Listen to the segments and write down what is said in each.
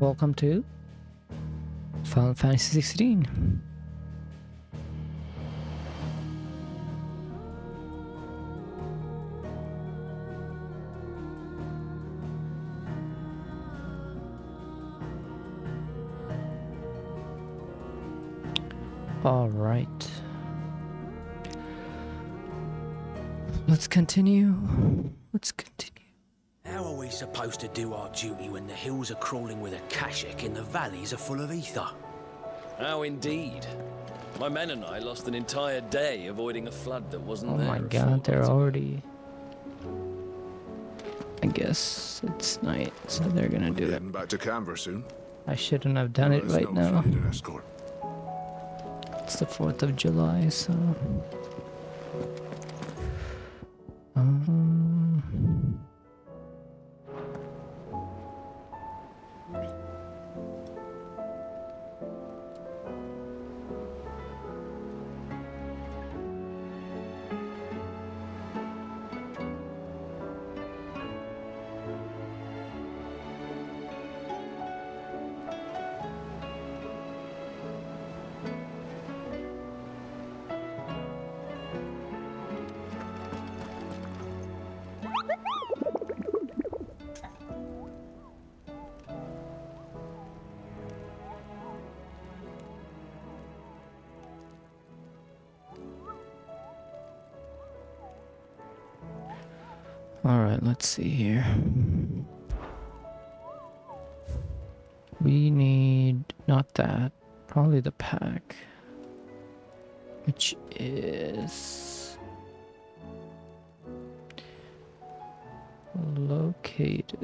Welcome to Final Fantasy XVI. All right. Let's continue. How are we supposed to do our duty when the hills are crawling with a Kashik and the valleys are full of ether? How indeed. My men and I lost an entire day avoiding a flood that wasn't Oh there. my a god, they're fortnight ago. already... I guess it's night, so they're gonna do it. Heading back to Canberra soon. I shouldn't have done it There's right no now. need an escort. It's the 4th of July, so... Um... Alright, let's see here. We need not that, probably the pack, which is located.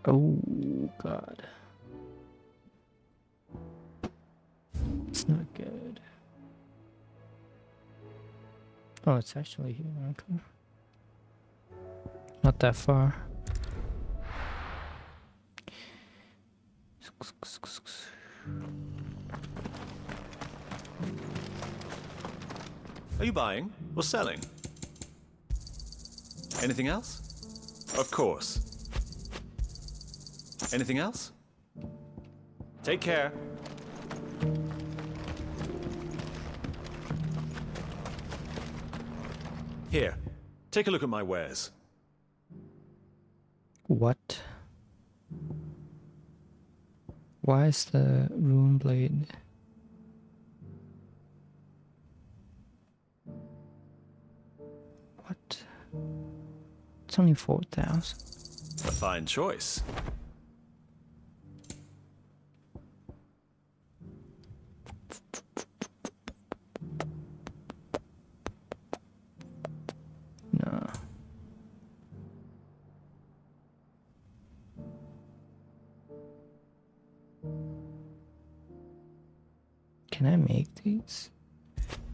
Oh god. It's not good. Oh, it's actually here. Okay. Not that far. Are you buying or selling? Anything else? Of course. Anything else? Take care. Here, take a look at my wares. What? Why is the rune blade? What? It's only 4,000. A fine choice. No. Can I make these?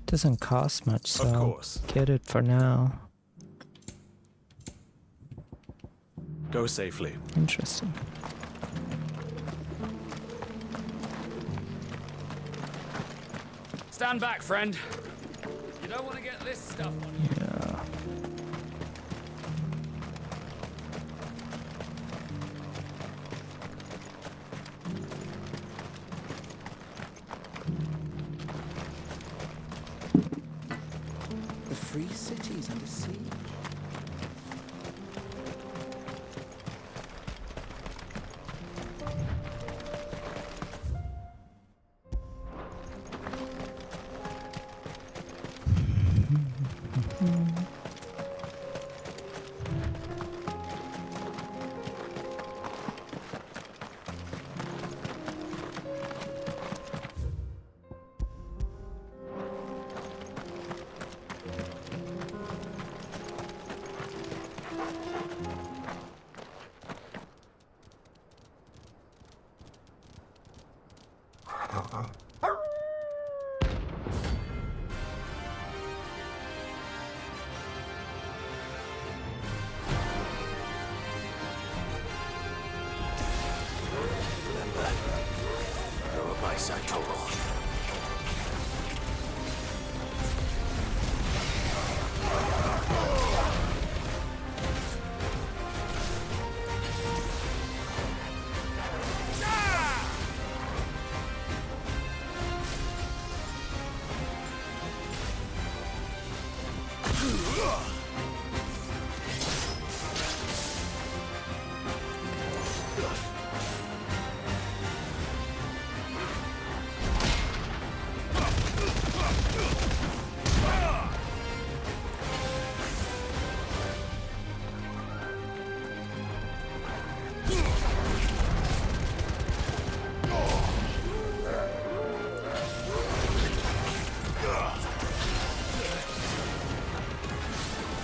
Doesn't cost much, so Of course. I'll get it for now. Go safely. Interesting. Stand back, friend. You don't want to get this stuff on you. Yeah. The free city's under siege. twice that total.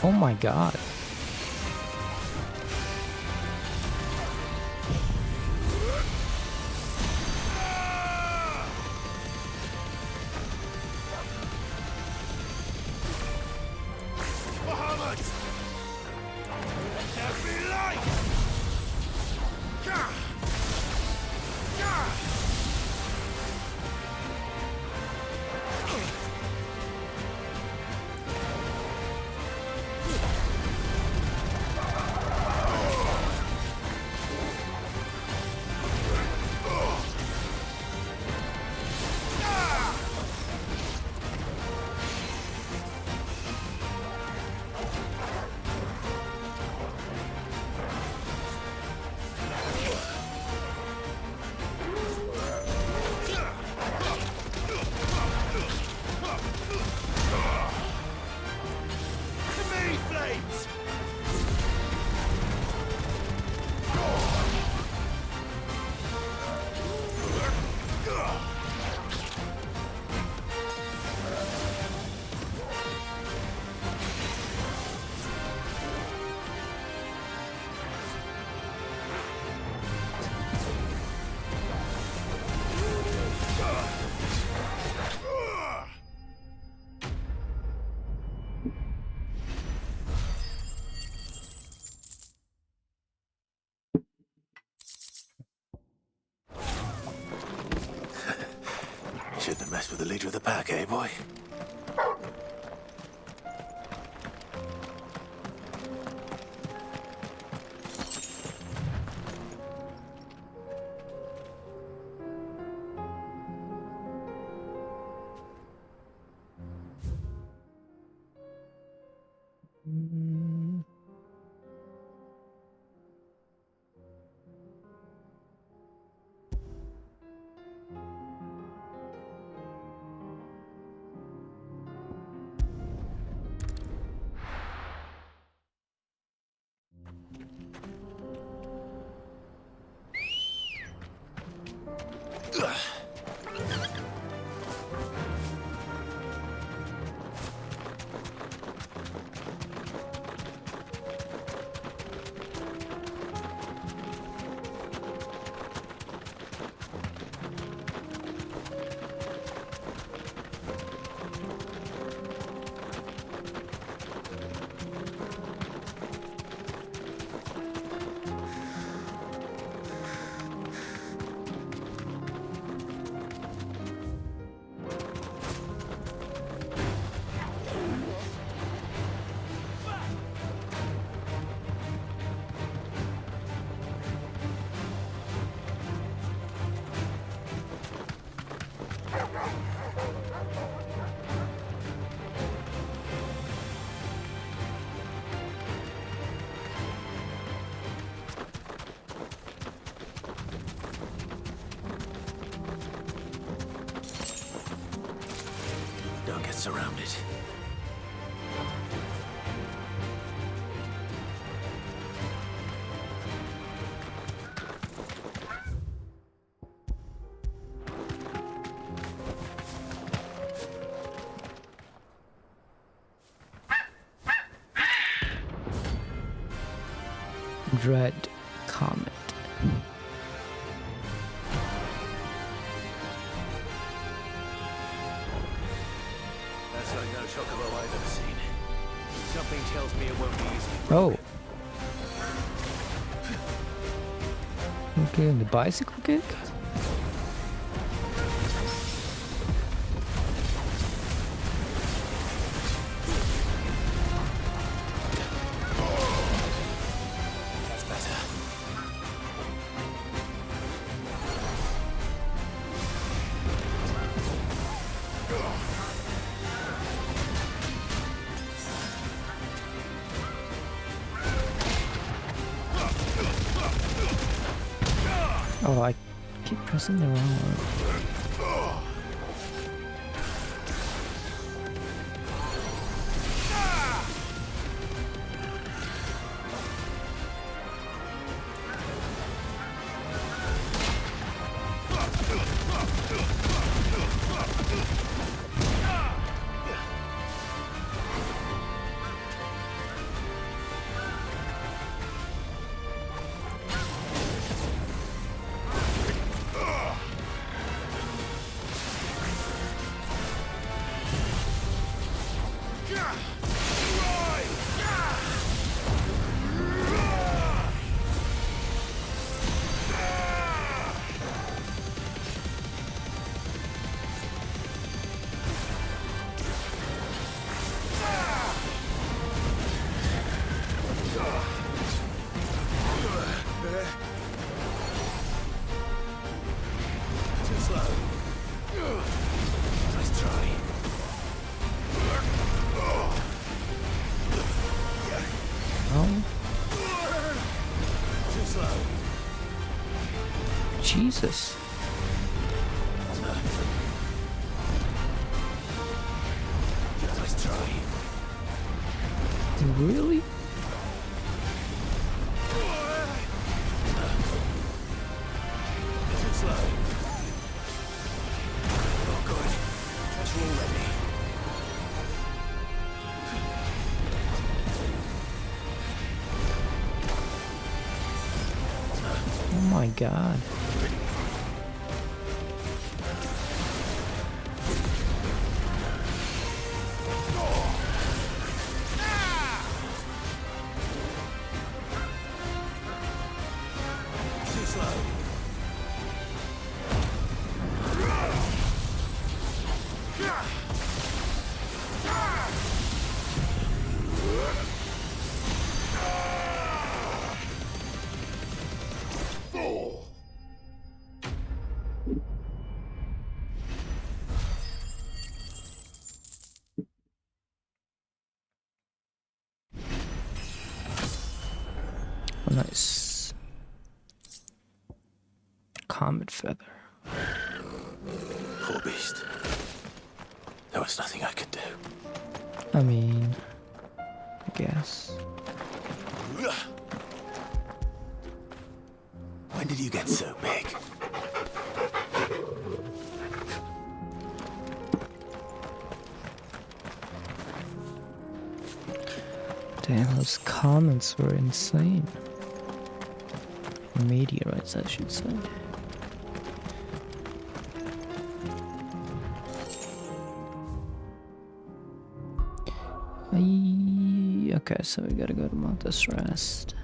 Oh my god. Shouldn't have messed with the leader of the pack, eh, boy? Don't get surrounded. Dread Comet. That's like no chocobo I've ever seen. Something tells me it won't be easy. Oh. Okay, the bicycle kick? Oh, I keep pressing the wrong one. Jesus. Nice try. Really? Too slow. Oh, good. Pressure already. Oh my god. Too slow. Oh, nice. Comet feather. Poor beast. There was nothing I could do. I mean, I guess. When did you get so big? Damn, those comments were insane. Meteorites, I should say. Okay, so we gotta go to Mount Rest.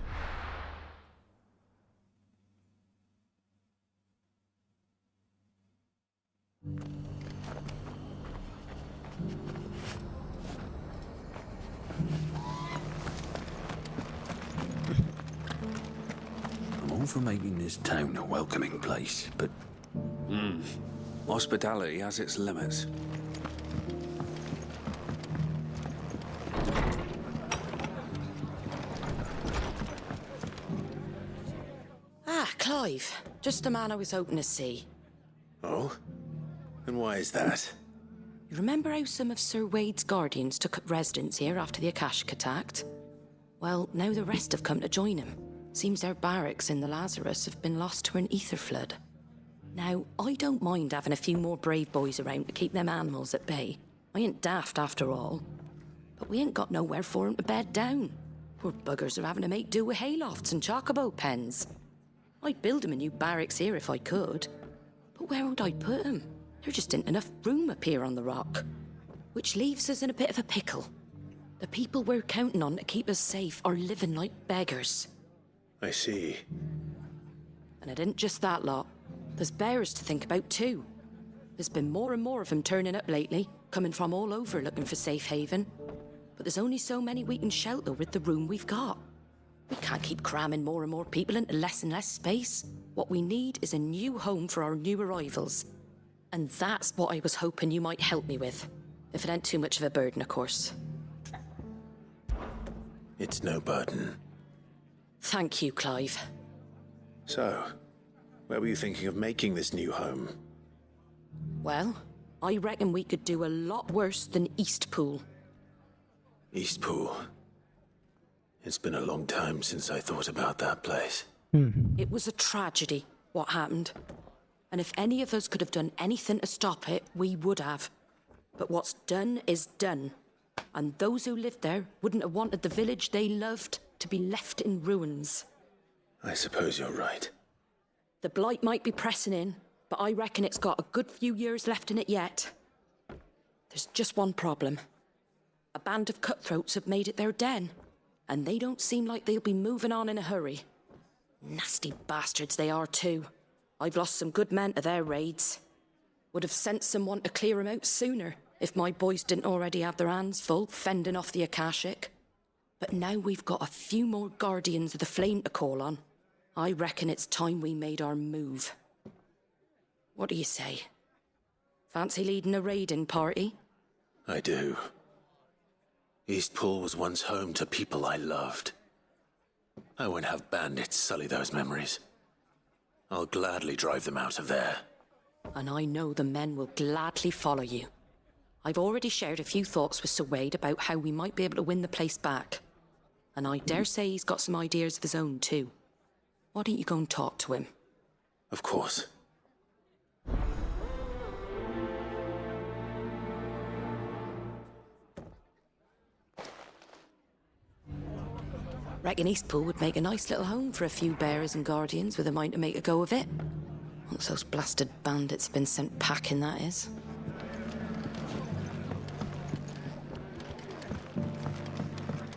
I'm all for making this town a welcoming place, but hospitality has its limits. Ah, Clive. Just the man I was hoping to see. Oh? And why is that? You remember how some of Sir Wade's guardians took up residence here after the Akashic attacked? Well, now the rest have come to join him. Seems their barracks in the Lazarus have been lost to an ether flood. Now, I don't mind having a few more brave boys around to keep them animals at bay. I ain't daft after all. But we ain't got nowhere for 'em to bed down. Poor buggers are having to make do with haylofts and chocobo pens. I'd build 'em a new barracks here if I could. But where would I put 'em? There just ain't enough room up here on the rock. Which leaves us in a bit of a pickle. The people we're counting on to keep us safe are living like beggars. I see. And it ain't just that lot. There's bears to think about too. There's been more and more of them turning up lately, coming from all over looking for safe haven. But there's only so many we can shelter with the room we've got. We can't keep cramming more and more people into less and less space. What we need is a new home for our new arrivals. And that's what I was hoping you might help me with. If it ain't too much of a burden, of course. It's no burden. Thank you, Clive. So, Where were you thinking of making this new home? Well, I reckon we could do a lot worse than Eastpool. Eastpool. It's been a long time since I thought about that place. It was a tragedy, what happened. And if any of us could have done anything to stop it, we would have. But what's done is done. And those who lived there wouldn't have wanted the village they loved to be left in ruins. I suppose you're right. The blight might be pressing in, but I reckon it's got a good few years left in it yet. There's just one problem. A band of cutthroats have made it their den, and they don't seem like they'll be moving on in a hurry. Nasty bastards they are too. I've lost some good men to their raids. Would have sent someone to clear 'em out sooner, if my boys didn't already have their hands full fending off the Akashic. But now we've got a few more Guardians of the Flame to call on. I reckon it's time we made our move. What do you say? Fancy leading a raiding party? I do. Eastpool was once home to people I loved. I won't have bandits sully those memories. I'll gladly drive them out of there. And I know the men will gladly follow you. I've already shared a few thoughts with Sir Wade about how we might be able to win the place back. And I dare say he's got some ideas of his own too. Why don't you go and talk to him? Of course. Reckon Eastpool would make a nice little home for a few bearers and guardians with a mind to make a go of it. Once those blasted bandits have been sent packing, that is.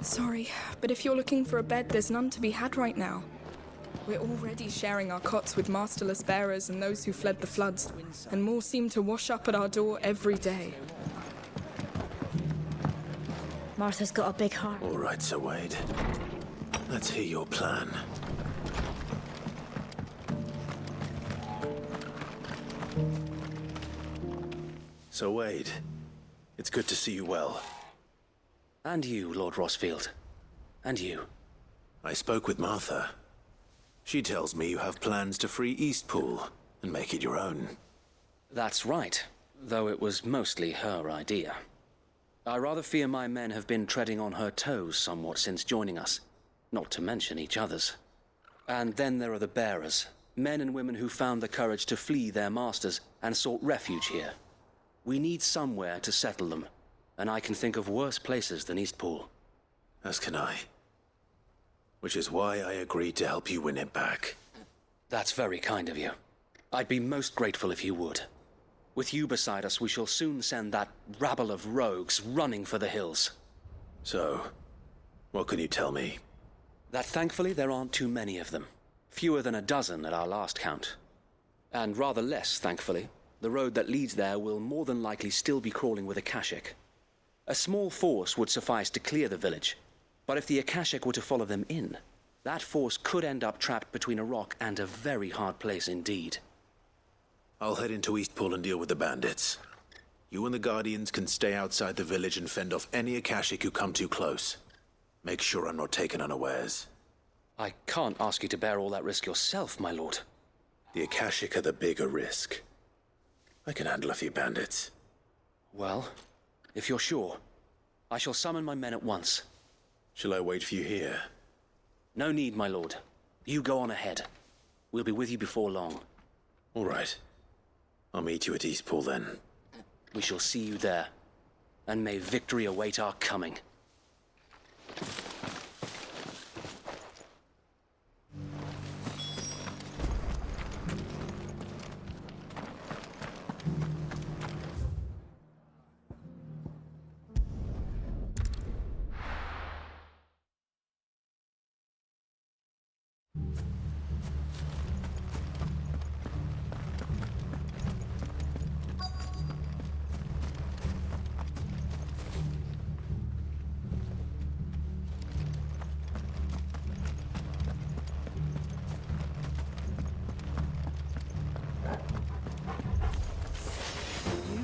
Sorry, but if you're looking for a bed, there's none to be had right now. We're already sharing our cots with masterless bearers and those who fled the floods, and more seem to wash up at our door every day. Martha's got a big heart. All right, Sir Wade. Let's hear your plan. Sir Wade, it's good to see you well. And you, Lord Rossfield. And you. I spoke with Martha. She tells me you have plans to free Eastpool and make it your own. That's right, though it was mostly her idea. I rather fear my men have been treading on her toes somewhat since joining us, not to mention each other's. And then there are the bearers, men and women who found the courage to flee their masters and sought refuge here. We need somewhere to settle them, and I can think of worse places than Eastpool. As can I. Which is why I agreed to help you win it back. That's very kind of you. I'd be most grateful if you would. With you beside us, we shall soon send that rabble of rogues running for the hills. So, what can you tell me? That thankfully there aren't too many of them. Fewer than a dozen at our last count. And rather less, thankfully. The road that leads there will more than likely still be crawling with Akashic. A small force would suffice to clear the village, but if the Akashic were to follow them in, that force could end up trapped between a rock and a very hard place indeed. I'll head into Eastpool and deal with the bandits. You and the Guardians can stay outside the village and fend off any Akashic who come too close. Make sure I'm not taken unawares. I can't ask you to bear all that risk yourself, my lord. The Akashic are the bigger risk. I can handle a few bandits. Well, if you're sure, I shall summon my men at once. Shall I wait for you here? No need, my lord. You go on ahead. We'll be with you before long. All right. I'll meet you at Eastpool then. We shall see you there, and may victory await our coming.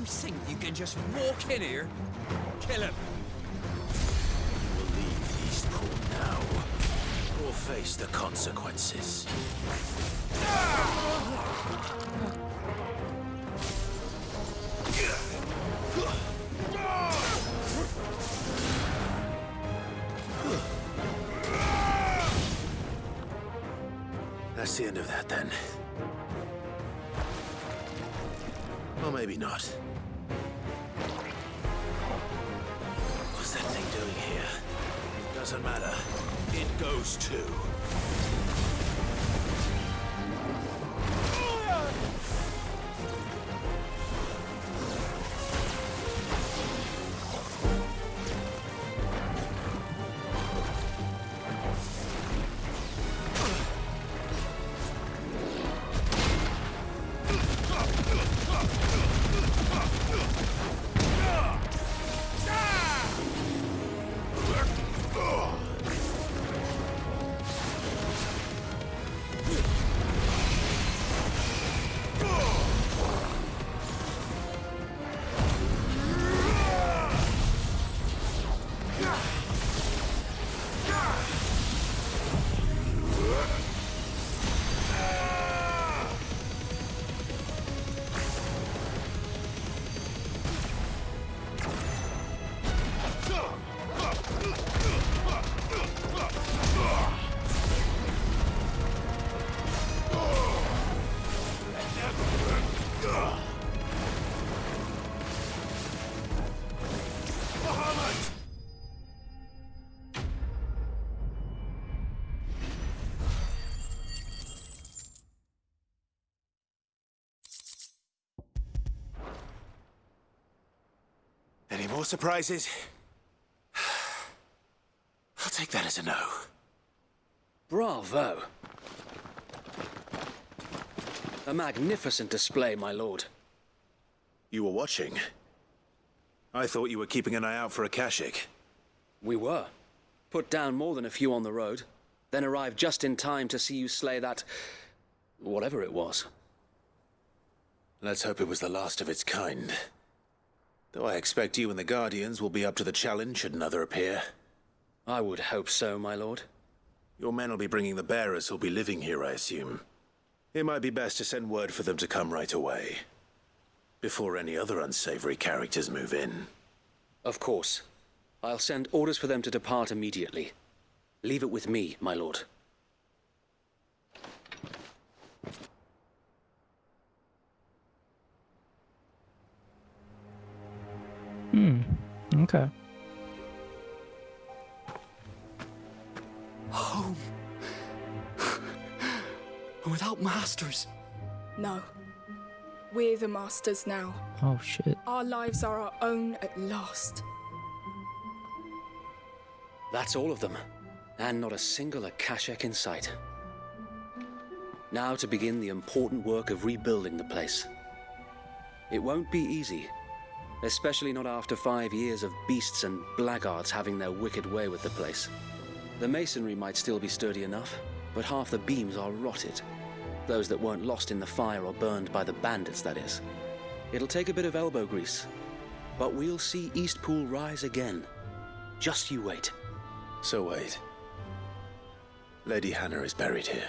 Think you can just walk in here? Kill him. We'll leave Eastpool now, or face face the consequences. That's the end of that, then. Or maybe not. What's that thing doing here? Doesn't matter. It goes too. Any more surprises? I'll take that as a no. Bravo. A magnificent display, my lord. You were watching? I thought you were keeping an eye out for a Kashik. We were. Put down more than a few on the road, then arrived just in time to see you slay that... whatever it was. Let's hope it was the last of its kind. Though I expect you and the Guardians will be up to the challenge should another appear. I would hope so, my lord. Your men will be bringing the bearers who'll be living here, I assume. It might be best to send word for them to come right away, before any other unsavory characters move in. Of course. I'll send orders for them to depart immediately. Leave it with me, my lord. Okay. Home. Without masters. No. We're the masters now. Oh shit. Our lives are our own at last. That's all of them. And not a single Akashek in sight. Now to begin the important work of rebuilding the place. It won't be easy. Especially not after 5 years of beasts and blackguards having their wicked way with the place. The masonry might still be sturdy enough, but half the beams are rotted. Those that weren't lost in the fire or burned by the bandits, that is. It'll take a bit of elbow grease, but we'll see Eastpool rise again. Just you wait. So wait. Lady Hannah is buried here.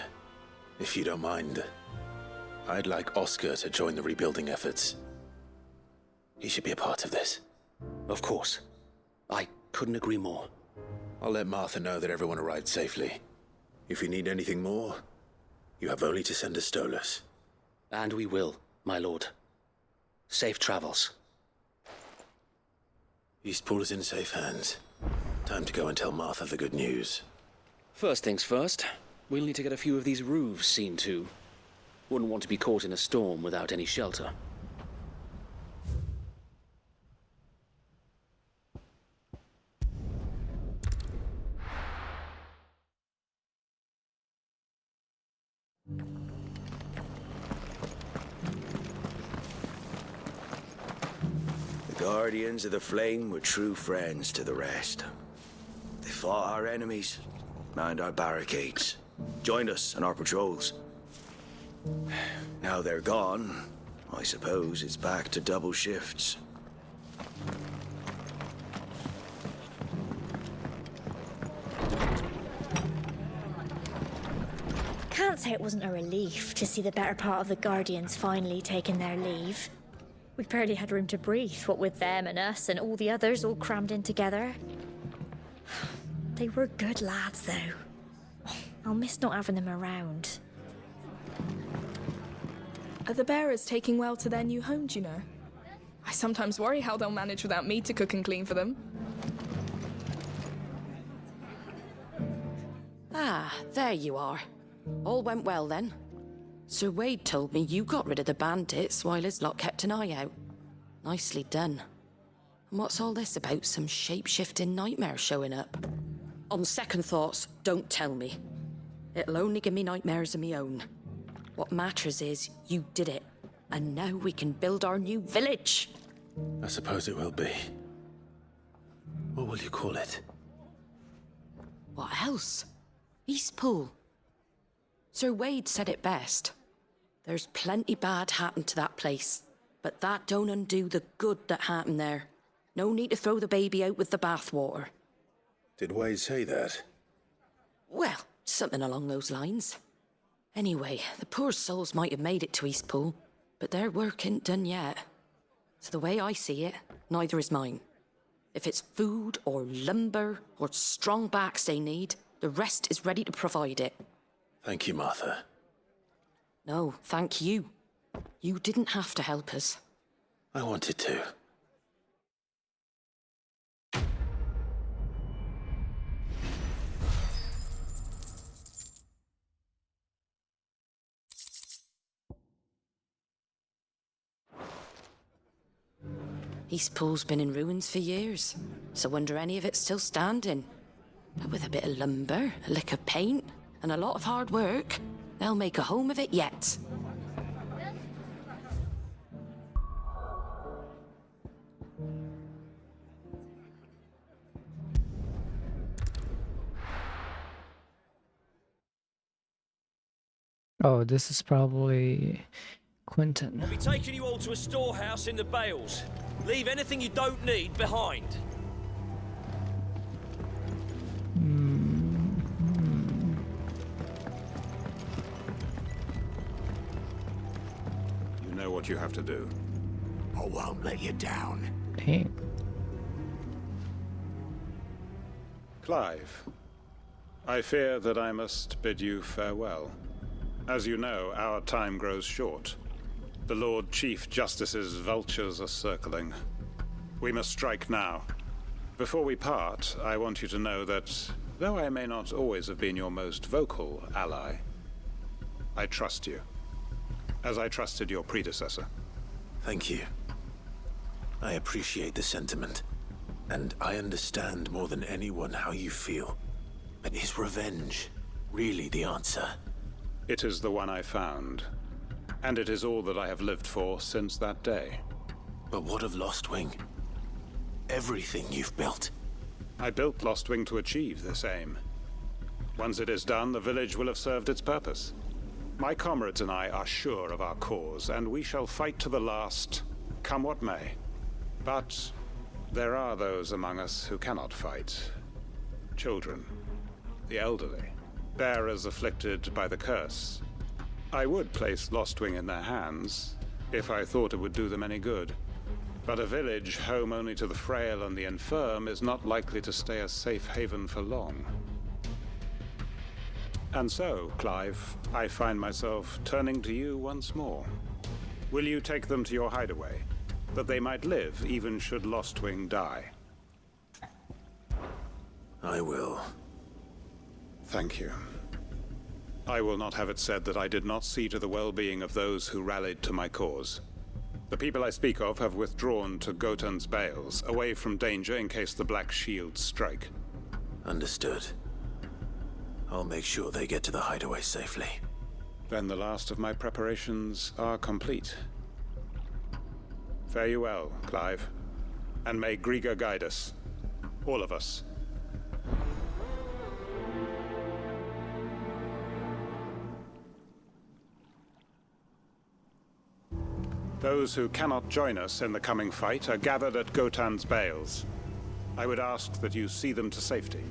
If you don't mind, I'd like Oscar to join the rebuilding efforts. He should be a part of this. Of course. I couldn't agree more. I'll let Martha know that everyone arrived safely. If you need anything more, you have only to send a Stolas. And we will, my lord. Safe travels. Eastpool is in safe hands. Time to go and tell Martha the good news. First things first, we'll need to get a few of these roofs seen to. Wouldn't want to be caught in a storm without any shelter. The Guardians of the Flame were true friends to the rest. They fought our enemies, manned our barricades, joined us on our patrols. Now they're gone, I suppose it's back to double shifts. can't say it wasn't a relief to see the better part of the Guardians finally taking their leave. We barely had room to breathe, what with them and us and all the others all crammed in together. They were good lads, though. I'll miss not having them around. Are the bearers taking well to their new home, do you know? I sometimes worry how they'll manage without me to cook and clean for them. Ah, there you are. All went well then. Sir Wade told me you got rid of the bandits while his lot kept an eye out. Nicely done. And what's all this about some shape-shifting nightmare showing up? On second thoughts, don't tell me. It'll only give me nightmares of me own. What matters is you did it, and now we can build our new village. I suppose it will be. What will you call it? What else? Eastpool. Sir Wade said it best. There's plenty bad happened to that place, but that don't undo the good that happened there. No need to throw the baby out with the bathwater. Did Wade say that? Well, something along those lines. Anyway, the poor souls might have made it to Eastpool, but their work ain't done yet. So the way I see it, neither is mine. If it's food or lumber or strong backs they need, the rest is ready to provide it. Thank you, Martha. No, thank you. You didn't have to help us. I wanted to. Eastpool's been in ruins for years, so wonder any of it's still standing. But with a bit of lumber, a lick of paint, and a lot of hard work, they'll make a home of it yet. Oh, this is probably Quentin. I'll be taking you all to a storehouse in the Bales. Leave anything you don't need behind. You know what you have to do. I won't let you down. Dang. Clive, I fear that I must bid you farewell. As you know, our time grows short. The Lord Chief Justice's vultures are circling. We must strike now. Before we part, I want you to know that, though I may not always have been your most vocal ally, I trust you, as I trusted your predecessor. Thank you. I appreciate the sentiment, and I understand more than anyone how you feel. But is revenge really the answer? It is the one I found, and it is all that I have lived for since that day. But what of Lostwing? Everything you've built. I built Lostwing to achieve this aim. Once it is done, the village will have served its purpose. My comrades and I are sure of our cause, and we shall fight to the last, come what may. But there are those among us who cannot fight. Children, the elderly, bearers afflicted by the curse. I would place Lostwing in their hands, if I thought it would do them any good. But a village home only to the frail and the infirm is not likely to stay a safe haven for long. And so, Clive, I find myself turning to you once more. Will you take them to your hideaway, that they might live even should Lostwing die? I will. Thank you. I will not have it said that I did not see to the well-being of those who rallied to my cause. The people I speak of have withdrawn to Gotan's Bales, away from danger in case the Black Shields strike. Understood. I'll make sure they get to the hideaway safely. Then the last of my preparations are complete. Fare you well, Clive. And may Griga guide us. All of us. Those who cannot join us in the coming fight are gathered at Gotan's Bales. I would ask that you see them to safety.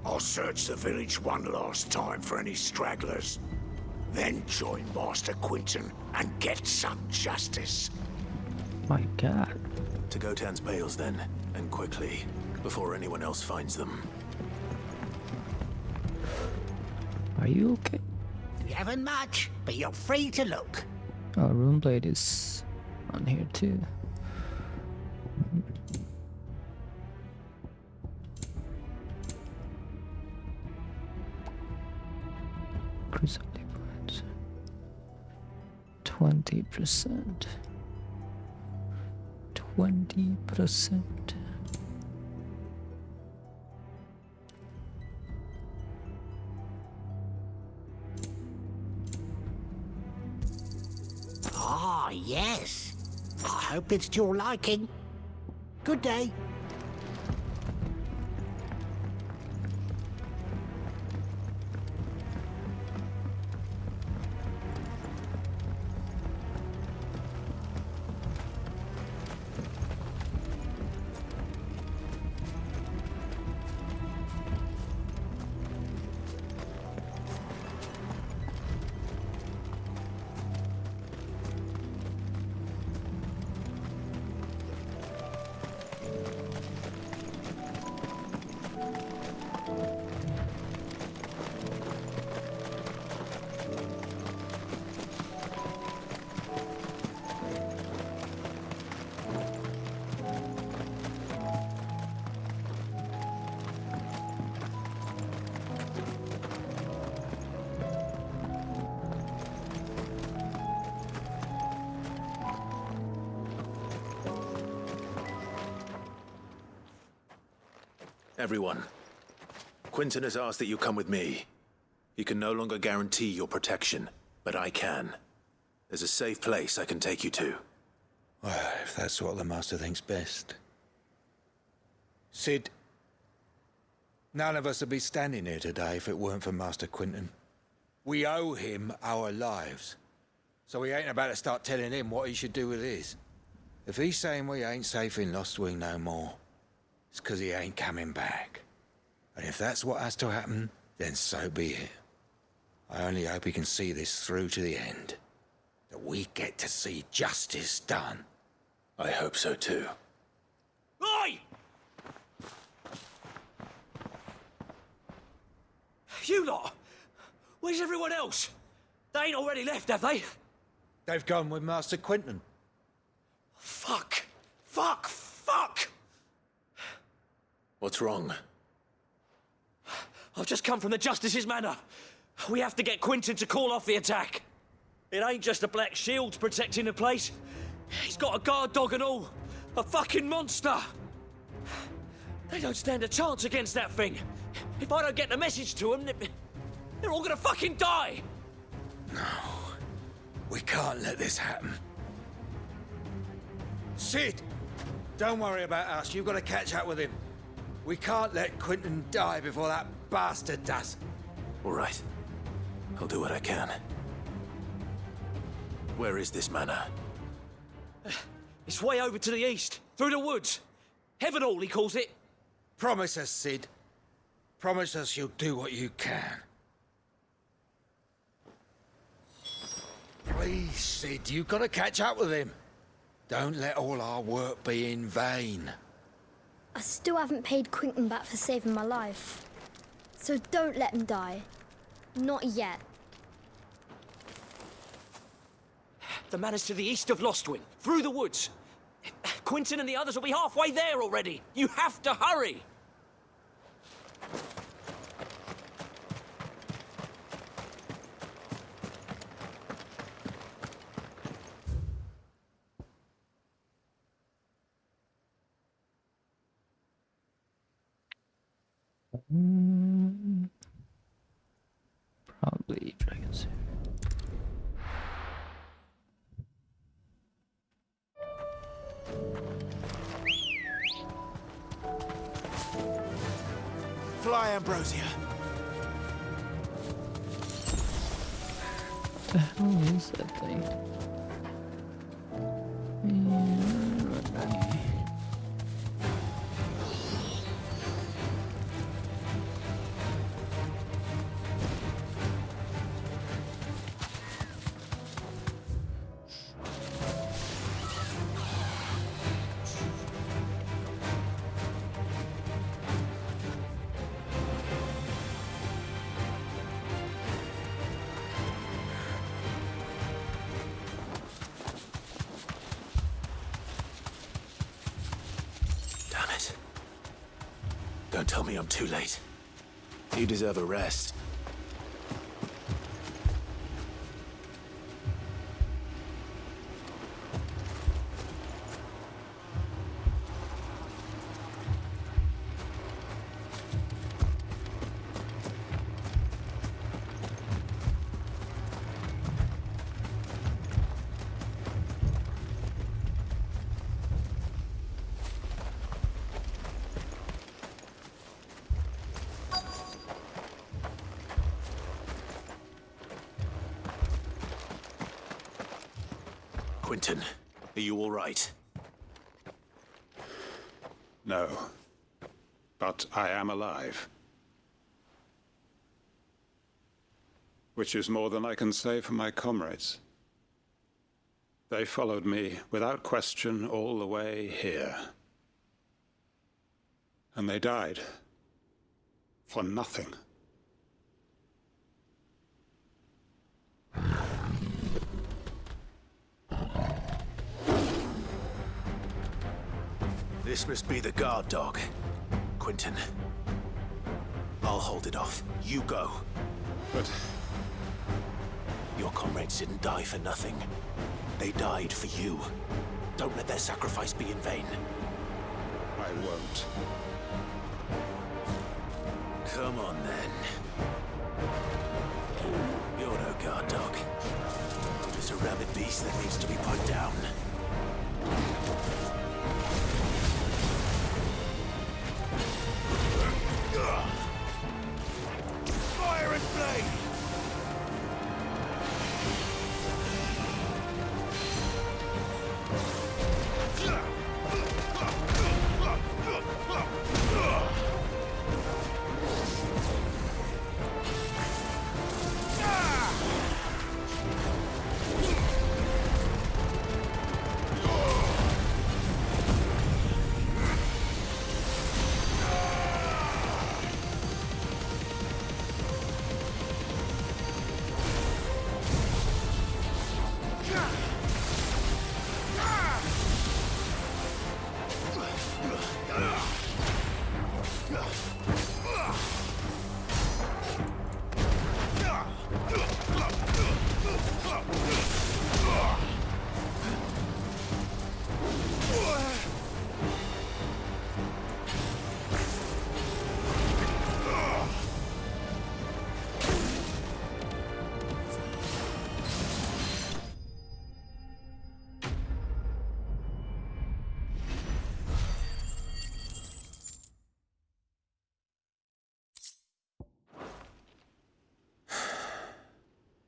I'll search the village one last time for any stragglers. Then join Master Quinton and get some justice. My god. To Gotan's bales then, and quickly, before anyone else finds them. Are you okay? You haven't much, but you're free to look. Oh, Runeblade is on here too. Crucible points. 20%. 20%. Ah, yes. I hope it's to your liking. Good day. Everyone, Quinton has asked that you come with me. He can no longer guarantee your protection, but I can. There's a safe place I can take you to. Well, if that's what the Master thinks best. Sid, none of us would be standing here today if it weren't for Master Quinton. We owe him our lives. So we ain't about to start telling him what he should do with his. If he's saying we ain't safe in Lost Wing no more, it's 'cause he ain't coming back. And if that's what has to happen, then so be it. I only hope he can see this through to the end. That we get to see justice done. I hope so too. Oi! You lot! Where's everyone else? They ain't already left, have they? They've gone with Master Quinton. Fuck! Fuck! Fuck! What's wrong? I've just come from the Justice's manor. We have to get Quinton to call off the attack. It ain't just the Black Shields protecting the place. He's got a guard dog and all. A fucking monster. They don't stand a chance against that thing. If I don't get the message to them, they're all gonna fucking die. No. We can't let this happen. Sid! Don't worry about us. You've got to catch up with him. We can't let Quinton die before that bastard does. All right. I'll do what I can. Where is this manor? It's way over to the east, through the woods. Heavenhall, he calls it. Promise us, Sid. Promise us you'll do what you can. Please, Sid, you've got to catch up with him. Don't let all our work be in vain. I still haven't paid Quinton back for saving my life. So don't let him die. Not yet. The manor's to the east of Lostwing, through the woods. Quinton and the others will be halfway there already. You have to hurry. Probably dragons. Fly, Ambrosia. What the hell is that thing? Don't tell me I'm too late. You deserve a rest. Quentin, are you all right? No. But I am alive. Which is more than I can say for my comrades. They followed me without question all the way here. And they died. For nothing. This must be the guard dog. Quentin. I'll hold it off. You go. But your comrades didn't die for nothing. They died for you. Don't let their sacrifice be in vain. I won't. Come on, then. You're no guard dog. Just a rabid beast that needs to be put down. Fire and flame!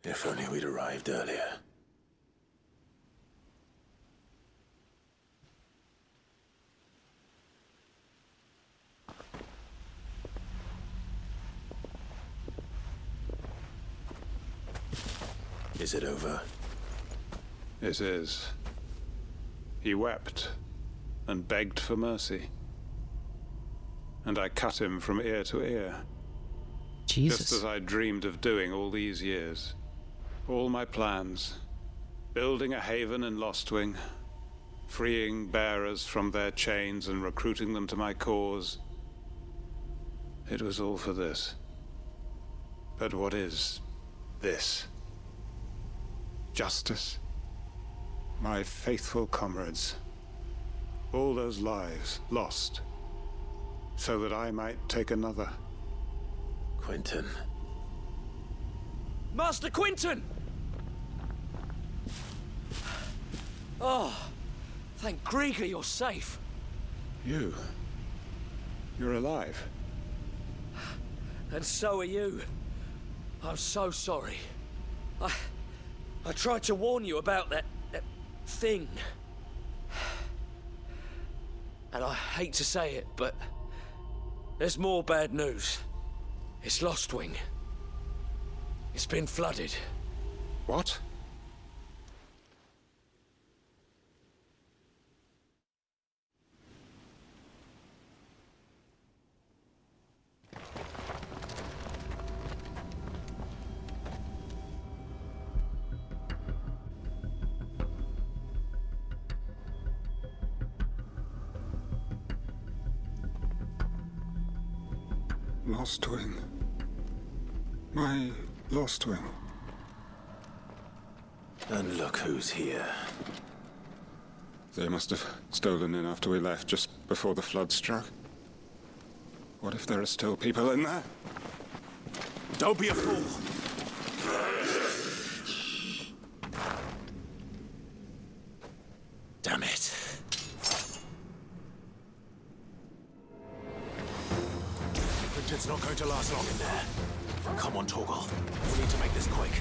If only we'd arrived earlier. Is it over? It is. He wept and begged for mercy. And I cut him from ear to ear. Jesus. Just as I dreamed of doing all these years. All my plans. Building a haven in Lostwing. Freeing bearers from their chains and recruiting them to my cause. It was all for this. But what is this? Justice? My faithful comrades. All those lives lost. So that I might take another. Quentin. Master Quinton! Oh, thank Grieger you're safe. You're alive. And so are you. I'm so sorry. I tried to warn you about that thing. And I hate to say it, but there's more bad news. It's Lostwing. It's been flooded. What? lost wing. My lost wing. And look who's here. They must have stolen in after we left, just before the flood struck. What if there are still people in there? Don't be a fool. Damn it. Quinton's not going to last long in there. Come on, Torgal. We need to make this quick.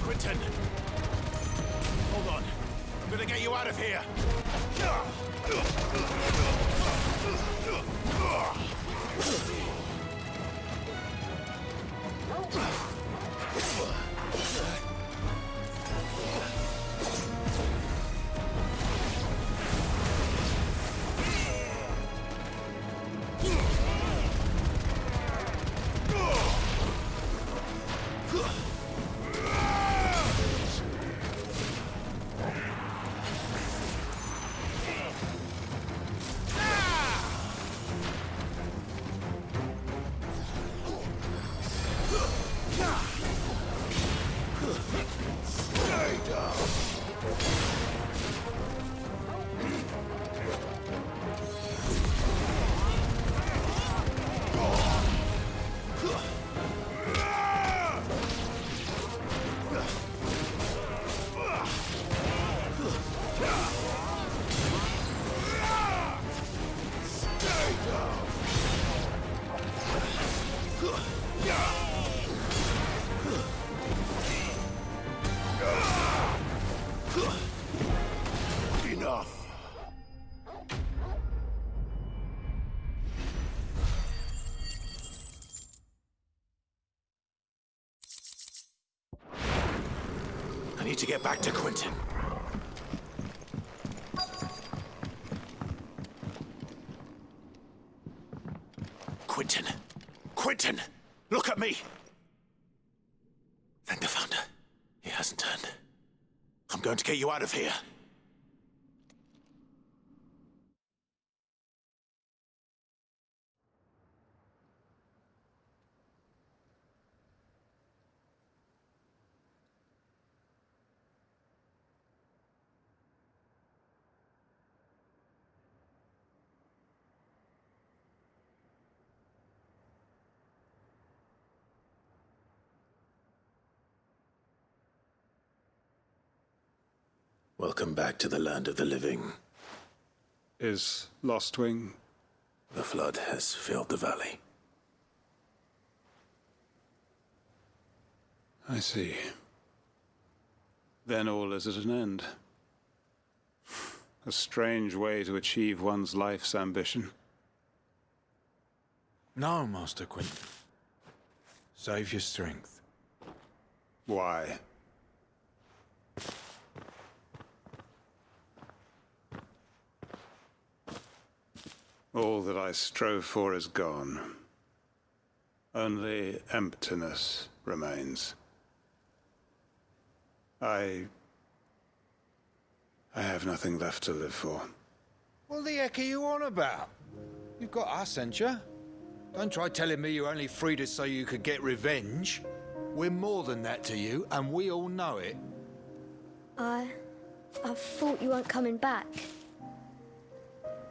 Quinton! Hold on. I'm gonna get you out of here. Enough. I need to get back to Quinton. Quinton! Quinton! Look at me! Thank the Founder. He hasn't turned. I'm going to get you out of here. Welcome back to the land of the living. Is Lost Wing? The flood has filled the valley. I see. Then all is at an end. A strange way to achieve one's life's ambition. No, Master Quinton. Save your strength. Why? All that I strove for is gone. Only emptiness remains. I have nothing left to live for. What the heck are you on about? You've got us, ain't you? Don't try telling me you only freed us so you could get revenge. We're more than that to you, and we all know it. I thought you weren't coming back.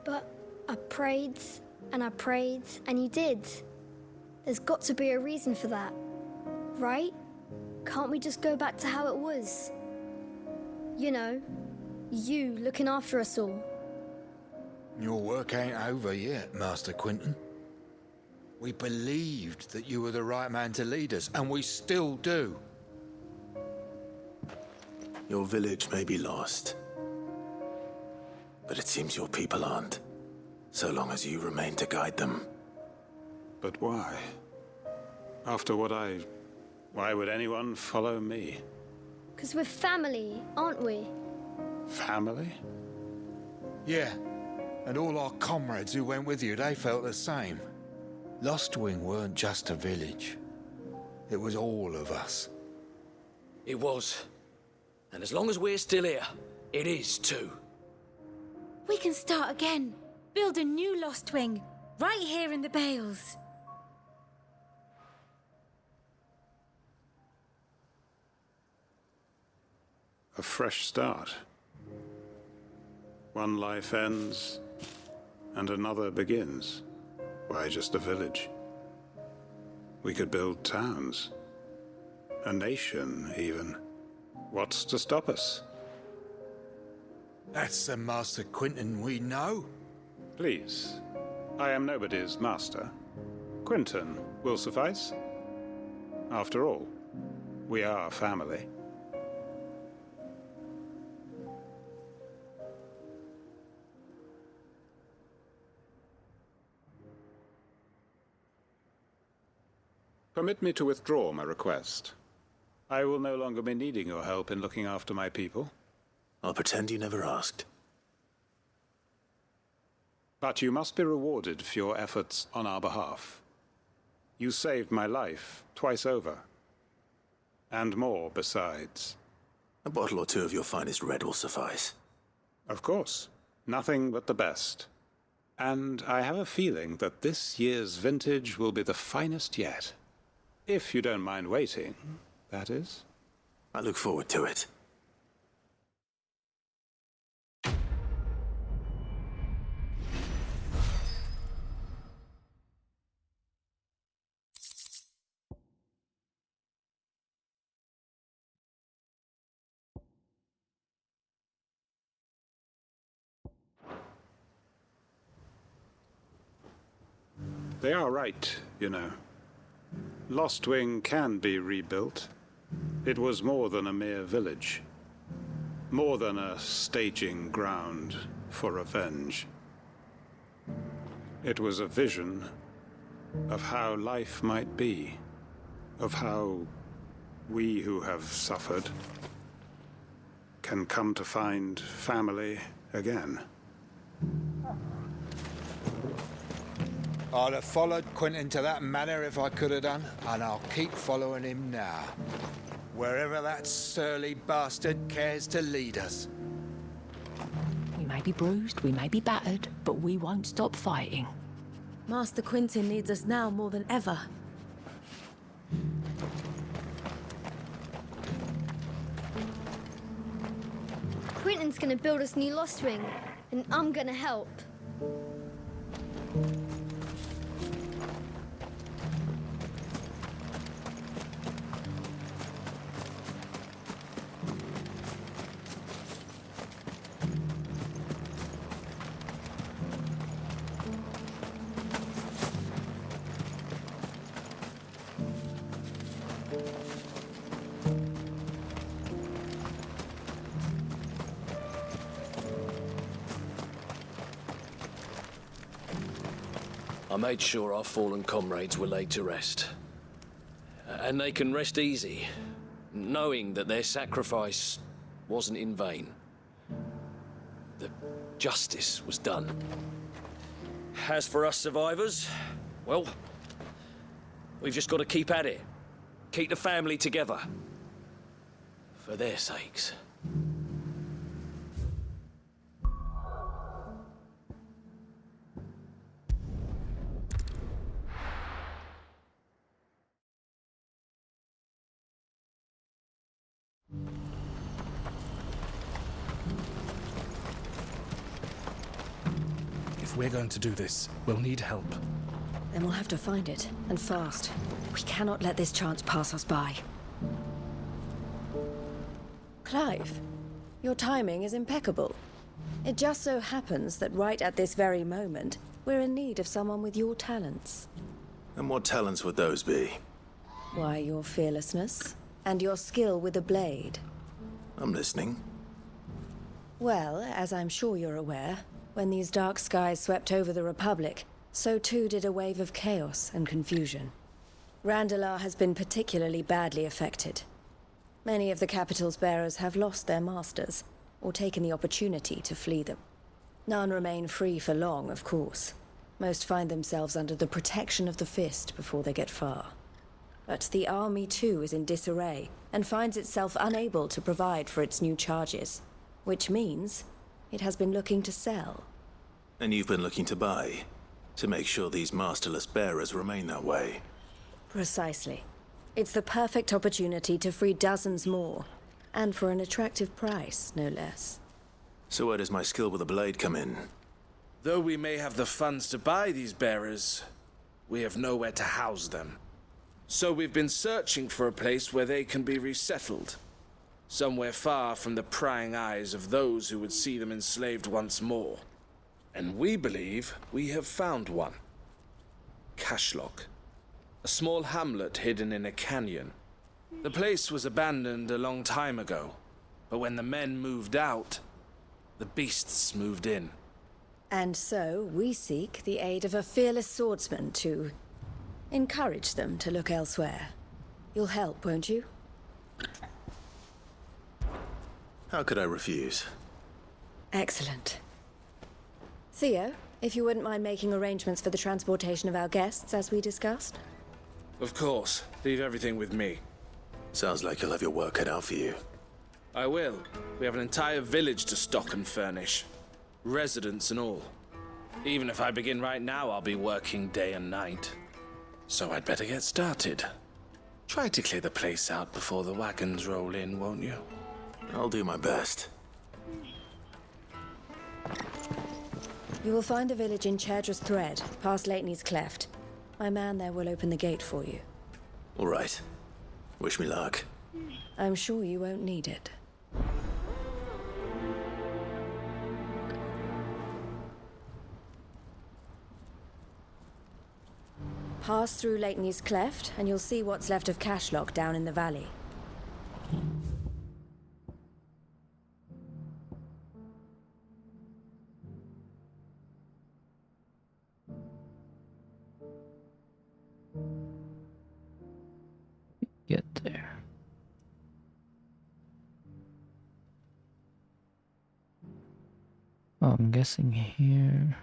But I prayed, and you did. There's got to be a reason for that, right? Can't we just go back to how it was? You know, you looking after us all. Your work ain't over yet, Master Quinton. We believed that you were the right man to lead us, and we still do. Your village may be lost, but it seems your people aren't, so long as you remain to guide them. But why? After what why would anyone follow me? 'Cause we're family, aren't we? Family? Yeah, and all our comrades who went with you, they felt the same. Lostwing weren't just a village. It was all of us. It was. And as long as we're still here, it is too. We can start again. Build a new Lost Wing, right here in the Bales. A fresh start. One life ends, and another begins. Why just a village? We could build towns. A nation, even. What's to stop us? That's the Master Quinton we know. Please. I am nobody's master. Quinton will suffice. After all, we are family. Permit me to withdraw my request. I will no longer be needing your help in looking after my people. I'll pretend you never asked. But you must be rewarded for your efforts on our behalf. You saved my life twice over. And more besides. A bottle or two of your finest red will suffice. Of course. Nothing but the best. And I have a feeling that this year's vintage will be the finest yet. If you don't mind waiting, that is. I look forward to it. They are right, you know. Lostwing can be rebuilt. It was more than a mere village. More than a staging ground for revenge. It was a vision of how life might be. Of how we who have suffered can come to find family again. I'd have followed Quinton to that manor if I could have done, and I'll keep following him now. Wherever that surly bastard cares to lead us. We may be bruised, we may be battered, but we won't stop fighting. Master Quinton needs us now more than ever. Quinton's gonna build us new Lost Wing, and I'm gonna help. I made sure our fallen comrades were laid to rest. And they can rest easy, knowing that their sacrifice wasn't in vain. The justice was done. As for us survivors, well, we've just got to keep at it. Keep the family together. For their sakes. If we're going to do this, we'll need help. Then we'll have to find it, and fast. We cannot let this chance pass us by. Clive, your timing is impeccable. It just so happens that right at this very moment, we're in need of someone with your talents. And what talents would those be? Why, your fearlessness, and your skill with a blade. I'm listening. Well, as I'm sure you're aware, when these dark skies swept over the Republic, so too did a wave of chaos and confusion. Randalar has been particularly badly affected. Many of the capital's bearers have lost their masters, or taken the opportunity to flee them. None remain free for long, of course. Most find themselves under the protection of the Fist before they get far. But the army too is in disarray, and finds itself unable to provide for its new charges. Which means it has been looking to sell. And you've been looking to buy, to make sure these masterless bearers remain that way. Precisely. It's the perfect opportunity to free dozens more, and for an attractive price, no less. So where does my skill with a blade come in? Though we may have the funds to buy these bearers, we have nowhere to house them. So we've been searching for a place where they can be resettled. Somewhere far from the prying eyes of those who would see them enslaved once more. And we believe we have found one. Cashlock. A small hamlet hidden in a canyon. The place was abandoned a long time ago, but when the men moved out, the beasts moved in. And so we seek the aid of a fearless swordsman to encourage them to look elsewhere. You'll help, won't you? How could I refuse? Excellent. Theo, if you wouldn't mind making arrangements for the transportation of our guests, as we discussed. Of course. Leave everything with me. Sounds like you'll have your work cut out for you. I will. We have an entire village to stock and furnish. Residents and all. Even if I begin right now, I'll be working day and night. So I'd better get started. Try to clear the place out before the wagons roll in, won't you? I'll do my best. You will find a village in Chadra's Thread, past Leitney's Cleft. My man there will open the gate for you. All right. Wish me luck. I'm sure you won't need it. Pass through Leitney's Cleft, and you'll see what's left of Cashlock down in the valley. Get there. Oh, I'm guessing here.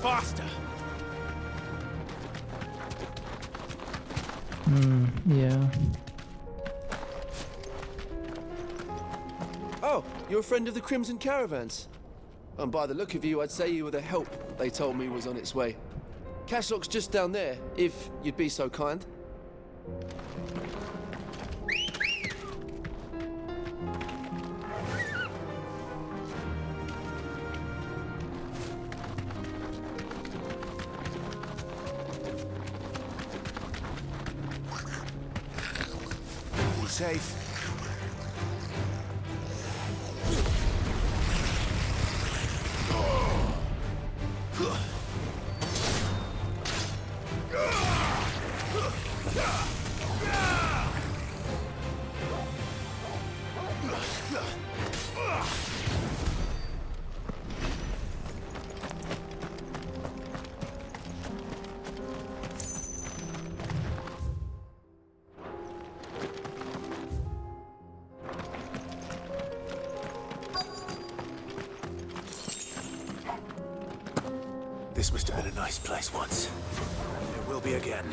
Faster! Yeah. Oh, you're a friend of the Crimson Caravans. And by the look of you, I'd say you were the help they told me was on its way. Cashlock's just down there, if you'd be so kind. Be safe. This must have been a nice place once. It will be again.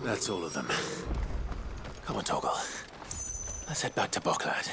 That's all of them. Come on, Toggle. Let's head back to Boklad.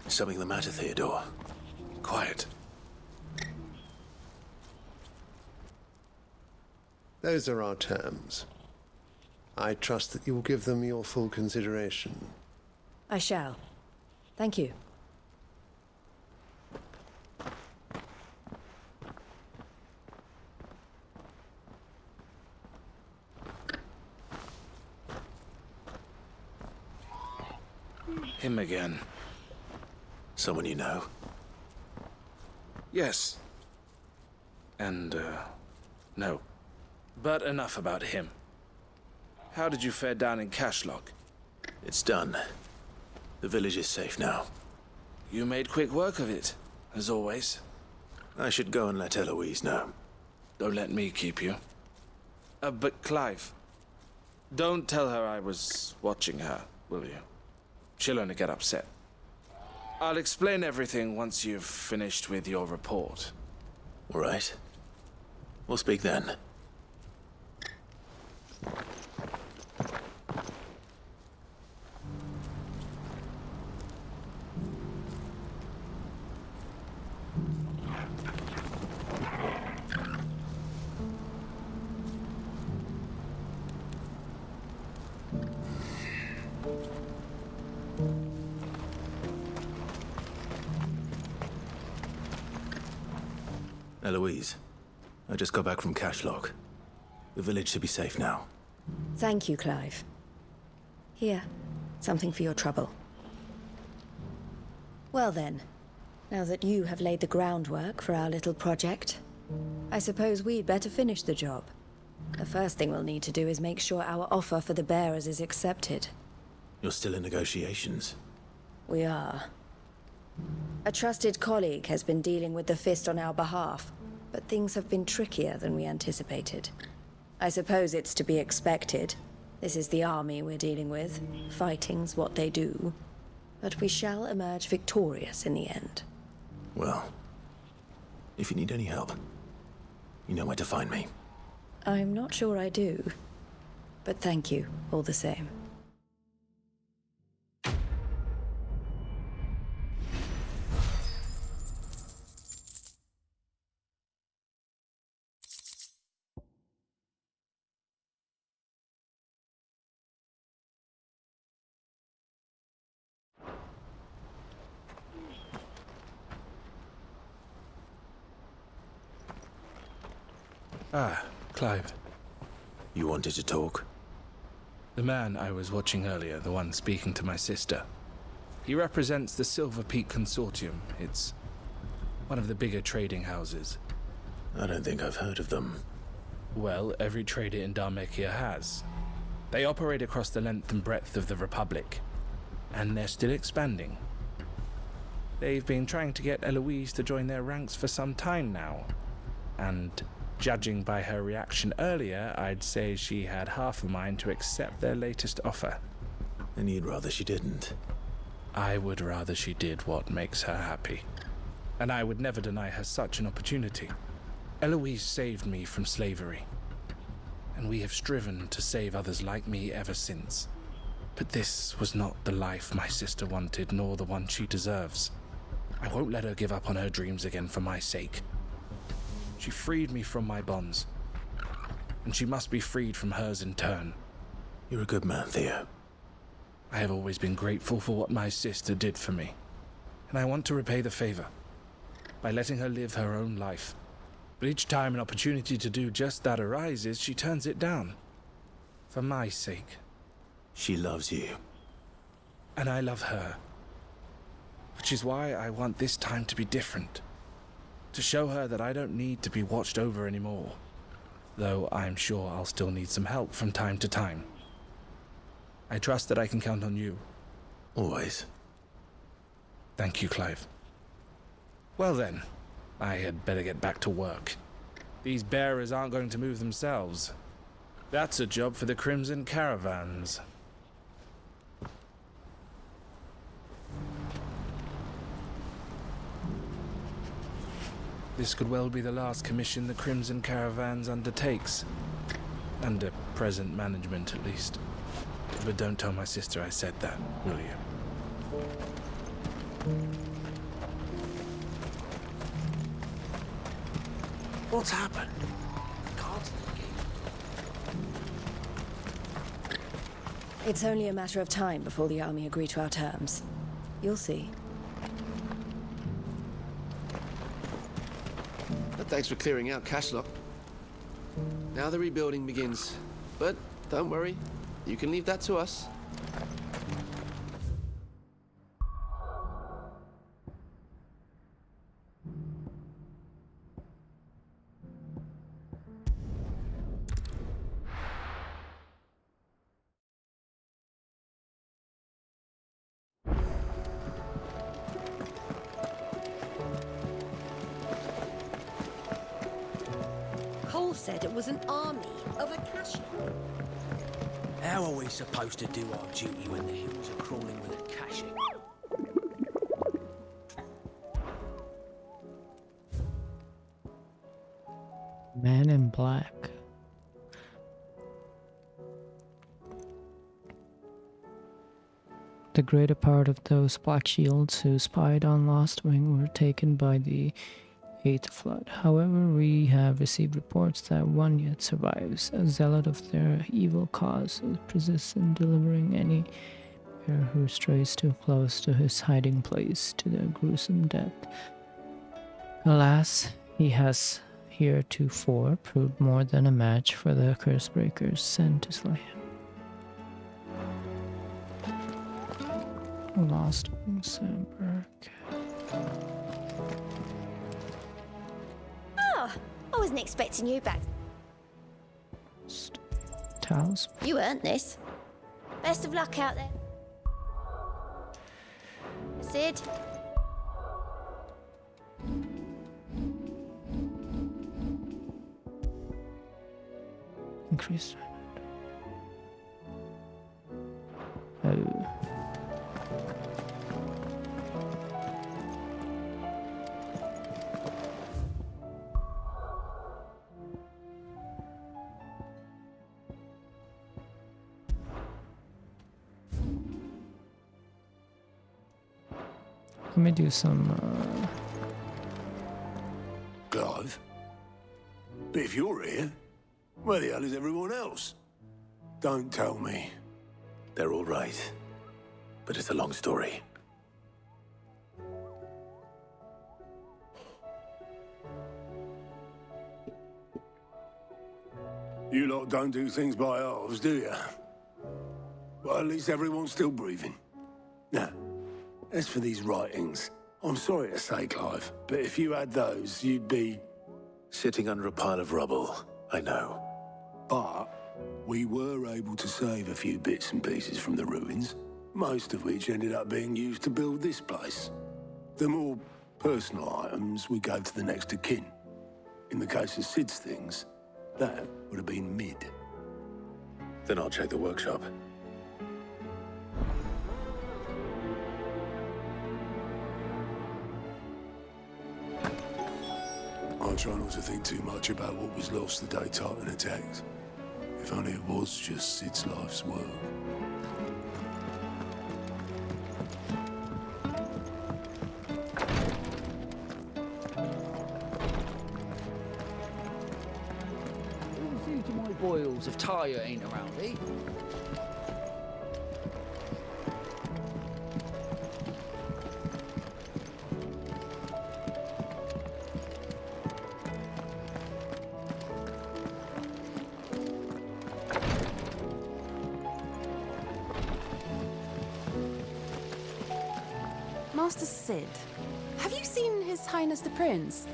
Something the matter, Theodore? Quiet. Those are our terms. I trust that you will give them your full consideration. I shall. Thank you. Him again. Someone you know? Yes. And, no. But enough about him. How did you fare down in Cashlock? It's done. The village is safe now. You made quick work of it, as always. I should go and let Eloise know. Don't let me keep you. But Clive, don't tell her I was watching her, will you? She'll only get upset. I'll explain everything once you've finished with your report. All right. We'll speak then. Eloise, I just got back from Cashlock. The village should be safe now. Thank you, Clive. Here, something for your trouble. Well then, now that you have laid the groundwork for our little project, I suppose we'd better finish the job. The first thing we'll need to do is make sure our offer for the bearers is accepted. You're still in negotiations? We are. A trusted colleague has been dealing with the Fist on our behalf, but things have been trickier than we anticipated. I suppose it's to be expected. This is the army we're dealing with. Fighting's what they do. But we shall emerge victorious in the end. Well, if you need any help, you know where to find me. I'm not sure I do. But thank you, all the same. Ah, Clive. You wanted to talk? The man I was watching earlier, the one speaking to my sister. He represents the Silver Peak Consortium. It's one of the bigger trading houses. I don't think I've heard of them. Well, every trader in Dhalmekia has. They operate across the length and breadth of the Republic, and they're still expanding. They've been trying to get Eloise to join their ranks for some time now, and judging by her reaction earlier, I'd say she had half a mind to accept their latest offer. And you'd rather she didn't? I would rather she did what makes her happy. And I would never deny her such an opportunity. Eloise saved me from slavery, and we have striven to save others like me ever since. But this was not the life my sister wanted, nor the one she deserves. I won't let her give up on her dreams again for my sake. She freed me from my bonds, and she must be freed from hers in turn. You're a good man, Theo. I have always been grateful for what my sister did for me, and I want to repay the favor by letting her live her own life. But each time an opportunity to do just that arises, she turns it down. For my sake. She loves you. And I love her. Which is why I want this time to be different. To show her that I don't need to be watched over anymore. Though I'm sure I'll still need some help from time to time. I trust that I can count on you. Always. Thank you, Clive. Well then, I had better get back to work. These bearers aren't going to move themselves. That's a job for the Crimson Caravans. This could well be the last commission the Crimson Caravans undertakes. Under present management, at least. But don't tell my sister I said that, will you? What's happened? It's only a matter of time before the army agree to our terms. You'll see. But thanks for clearing out Cashlock. Now the rebuilding begins. But don't worry, you can leave that to us. Cole said it was an army of Akasha. How are we supposed to do our duty when the hills are crawling with Akashic? Man in Black. The greater part of those Black Shields who spied on Lost Wing were taken by the Eighth Flood. However, we have received reports that one yet survives, a zealot of their evil cause who persists in delivering any bearer who strays too close to his hiding place to their gruesome death. Alas, He has heretofore proved more than a match for the curse breakers sent to slay him. Lost Sandberg. Oh, I wasn't expecting you back. Towels. You earned this. Best of luck out there. Sid. Increased. Oh. Let me do some. Clive? But if you're here, where the hell is everyone else? Don't tell me. They're all right. But it's a long story. You lot don't do things by halves, do you? Well, at least everyone's still breathing. Now, as for these writings, I'm sorry to say, Clive, but if you had those, you'd be... Sitting under a pile of rubble, I know. But we were able to save a few bits and pieces from the ruins, most of which ended up being used to build this place. The more personal items we gave to the next of kin. In the case of Sid's things, that would have been mid. Then I'll check the workshop. I try not to think too much about what was lost the day Titan attacked. If only it was just Sid's life's work. See to my boils if Tyre ain't around, eh? Master Sid, have you seen His Highness the Prince?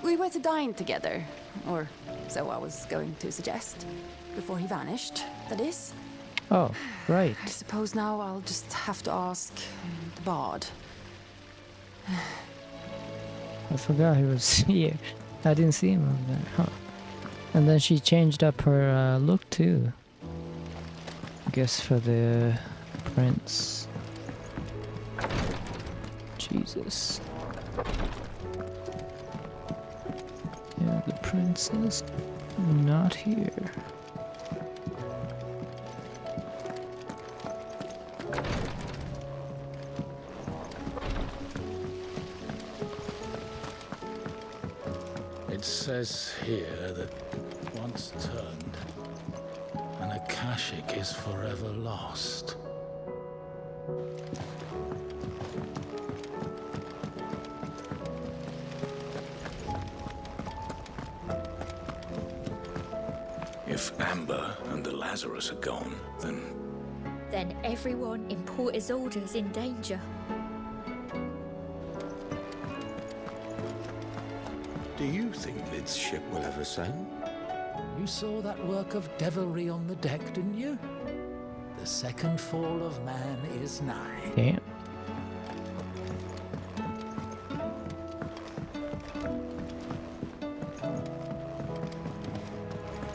We were to dine together, or so I was going to suggest. Before he vanished, that is. Oh, right. I suppose now I'll just have to ask the Bard. I forgot he was here. I didn't see him over there. Huh. And then she changed up her look too. I guess for the prince. Jesus. Yeah, the prince is not here. It says here that once turned, an Akashic is forever lost. If Amber and the Lazarus are gone, then... Then everyone in Port Isolde's in danger. Do you think Lid's ship will ever sail? You saw that work of devilry on the deck, didn't you? The second fall of man is nigh. Damn.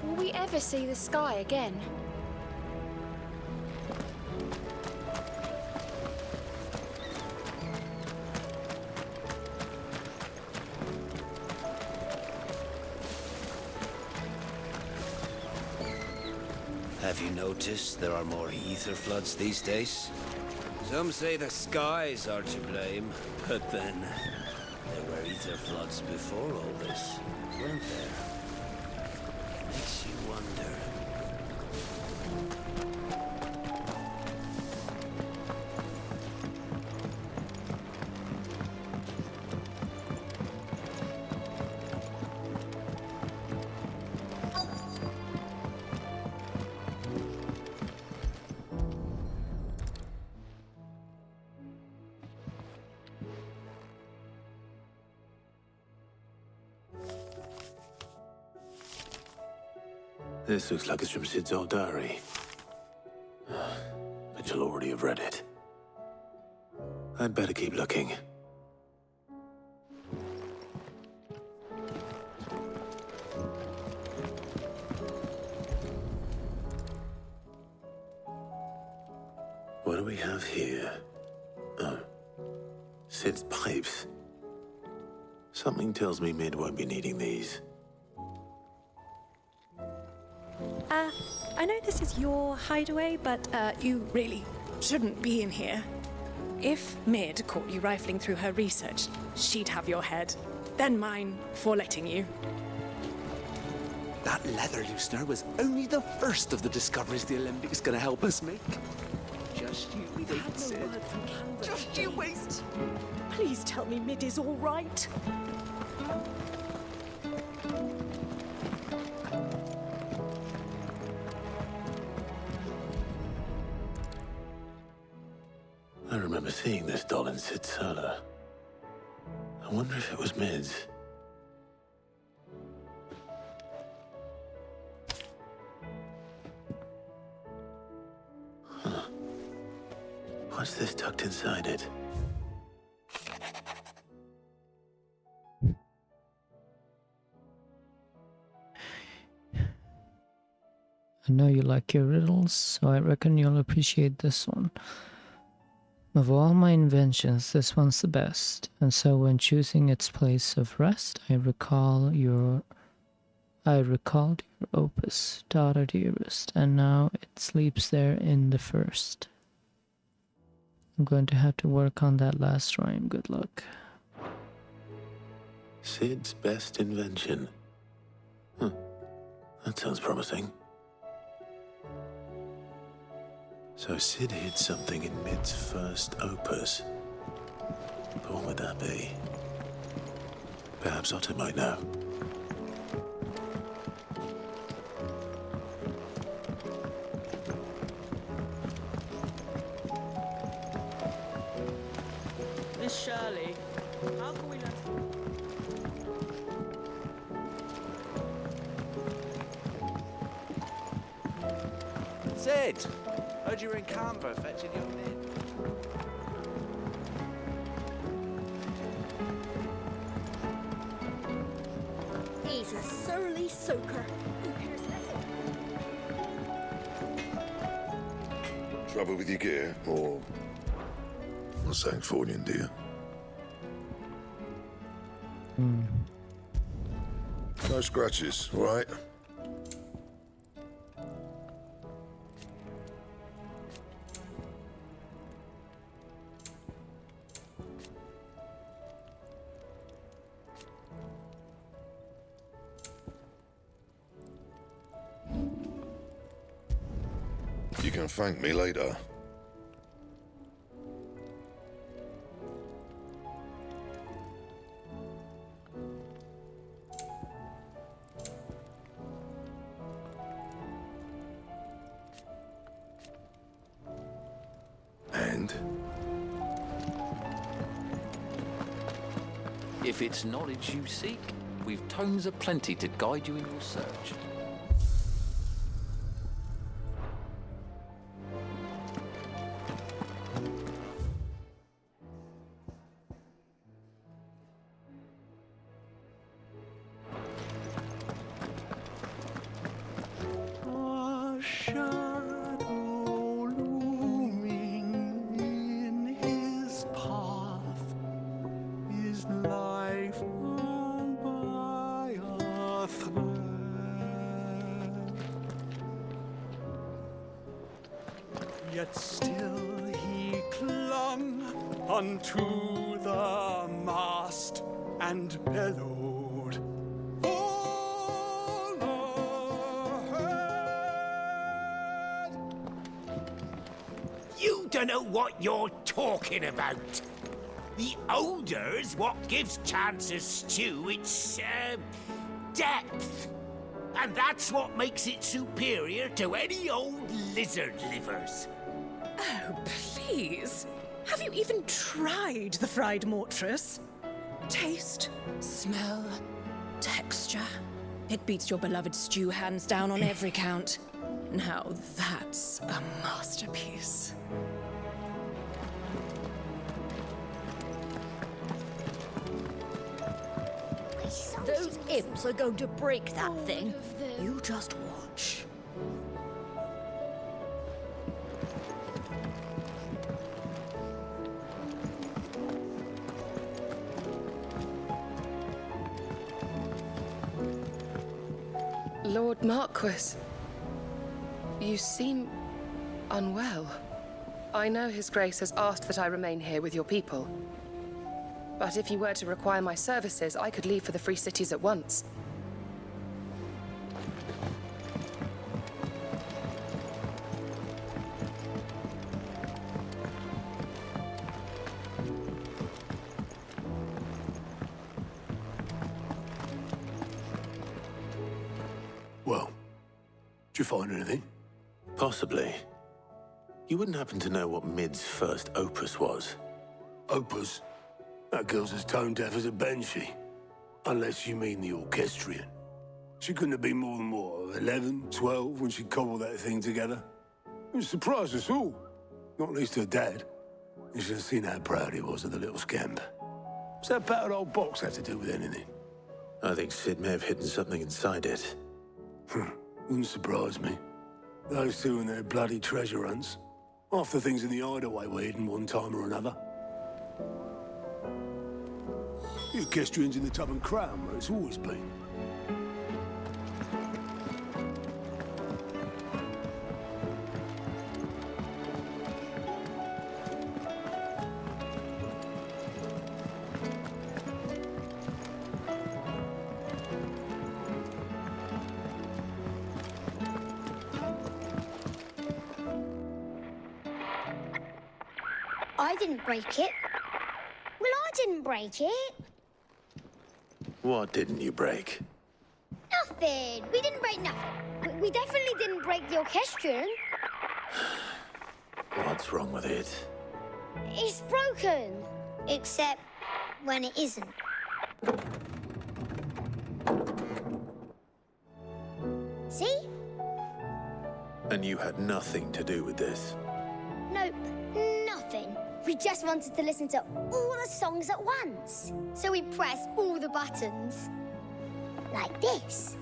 Will we ever see the sky again? Have you noticed there are more ether floods these days? Some say the skies are to blame, but then there were ether floods before all this, weren't there? Makes you wonder. This looks like it's from Sid's old diary. But you'll already have read it. I'd better keep looking. What do we have here? Oh. Sid's pipes. Something tells me Mid won't be needing these. I know this is your hideaway, but you really shouldn't be in here. If Mid caught you rifling through her research, she'd have your head. Then mine for letting you. That leather loosener was only the first of the discoveries the Olympic's gonna help us make. Just you wait, Sid. Just you wait. Please tell me Mid is all right. I remember seeing this doll in Sid's cellar. I wonder if it was Mid's. Huh. What's this tucked inside it? I know you like your riddles, so I reckon you'll appreciate this one. Of all my inventions, this one's the best, and so when choosing its place of rest, I recalled your opus, daughter dearest, and now it sleeps there in the first. I'm going to have to work on that last rhyme. Good luck. Sid's best invention. Huh. That sounds promising. So Sid hid something in Mid's first opus. But what would that be? Perhaps Otto might know. Miss Shirley, how can we let... Sid! Heard you were in Canberra fetching your men. He's a surly soaker. Who cares less? Trouble with your gear, or what's that for you, dear? No scratches, all right? You can thank me later. And? If it's knowledge you seek, we've tomes aplenty to guide you in your search. Yet still he clung unto the mast and bellowed. "All ahead!" You don't know what you're talking about. The odor's what gives Chance's stew its depth. And that's what makes it superior to any old lizard livers. Oh, please. Have you even tried the fried mortress? Taste, smell, texture. It beats your beloved stew hands down on every count. Now that's a masterpiece. Those imps are going to break that thing. You just watch. Lord Marquis, you seem unwell. I know His Grace has asked that I remain here with your people. But if you were to require my services, I could leave for the Free Cities at once. Well, did you find anything? Possibly. You wouldn't happen to know what Mid's first opus was? Opus? That girl's as tone deaf as a banshee. Unless you mean the orchestrion. She couldn't have been more than, what, 11, 12 when she cobbled that thing together? It surprised us all. Not least her dad. You should have seen how proud he was of the little scamp. What's that battered old box have to do with anything? I think Sid may have hidden something inside it. Wouldn't surprise me. Those two and their bloody treasure hunts. Half the things in the hideaway were hidden one time or another. The orchestrion's in the tub and crown, where it's always been. I didn't break it. Well, I didn't break it. What didn't you break? Nothing. We didn't break nothing. We definitely didn't break the orchestrion. What's wrong with it? It's broken. Except when it isn't. See? And you had nothing to do with this? Nope, nothing. We just wanted to listen to all the songs at once. So we pressed all the buttons. Like this.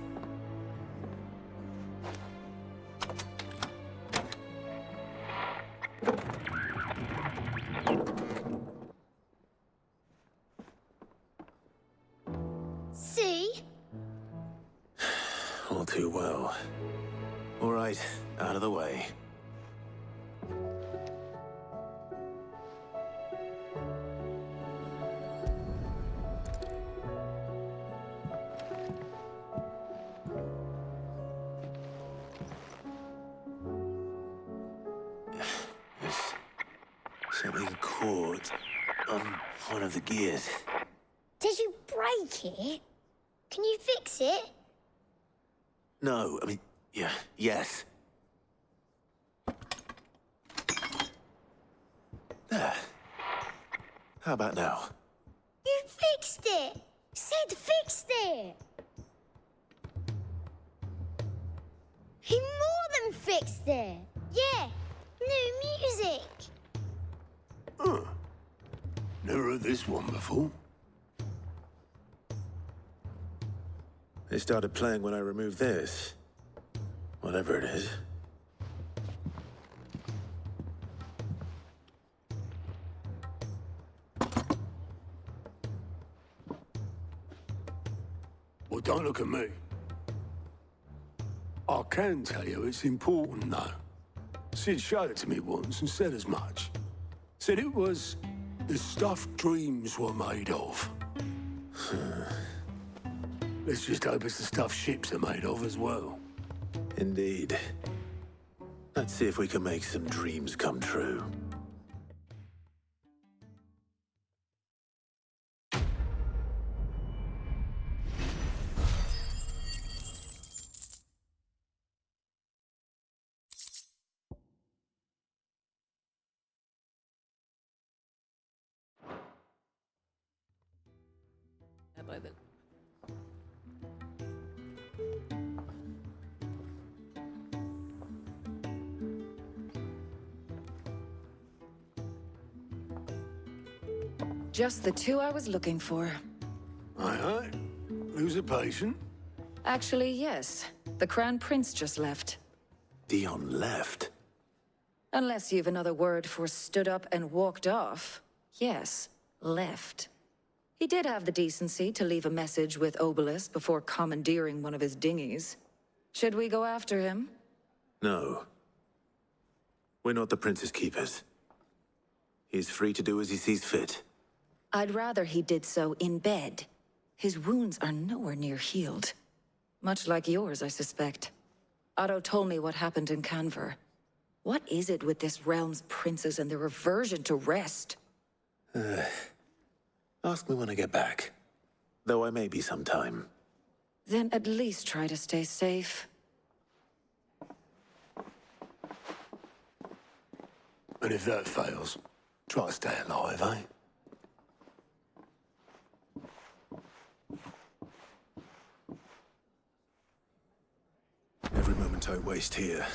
See? All too well. All right, out of the way. Something caught on one of the gears. Did you break it? Can you fix it? No, I mean, yeah, yes. There. How about now? You fixed it! Sid fixed it! He more than fixed it! Yeah, new music! Huh. Never heard this one before. They started playing when I removed this. Whatever it is. Well, don't look at me. I can tell you it's important, though. Sid showed it to me once and said as much. Said it was the stuff dreams were made of. Let's just hope it's the stuff ships are made of as well. Indeed. Let's see if we can make some dreams come true. By then. Just the two I was looking for. Aye. Who's a patient? Actually, yes. The Crown Prince just left. Dion left? Unless you've another word for stood up and walked off. Yes, left. He did have the decency to leave a message with Obelisk before commandeering one of his dinghies. Should we go after him? No. We're not the Prince's keepers. He's free to do as he sees fit. I'd rather he did so in bed. His wounds are nowhere near healed. Much like yours, I suspect. Otto told me what happened in Canver. What is it with this realm's princes and their aversion to rest? Ask me when I get back. Though I may be some time. Then at least try to stay safe. And if that fails, try to stay alive, eh? Every moment I waste here,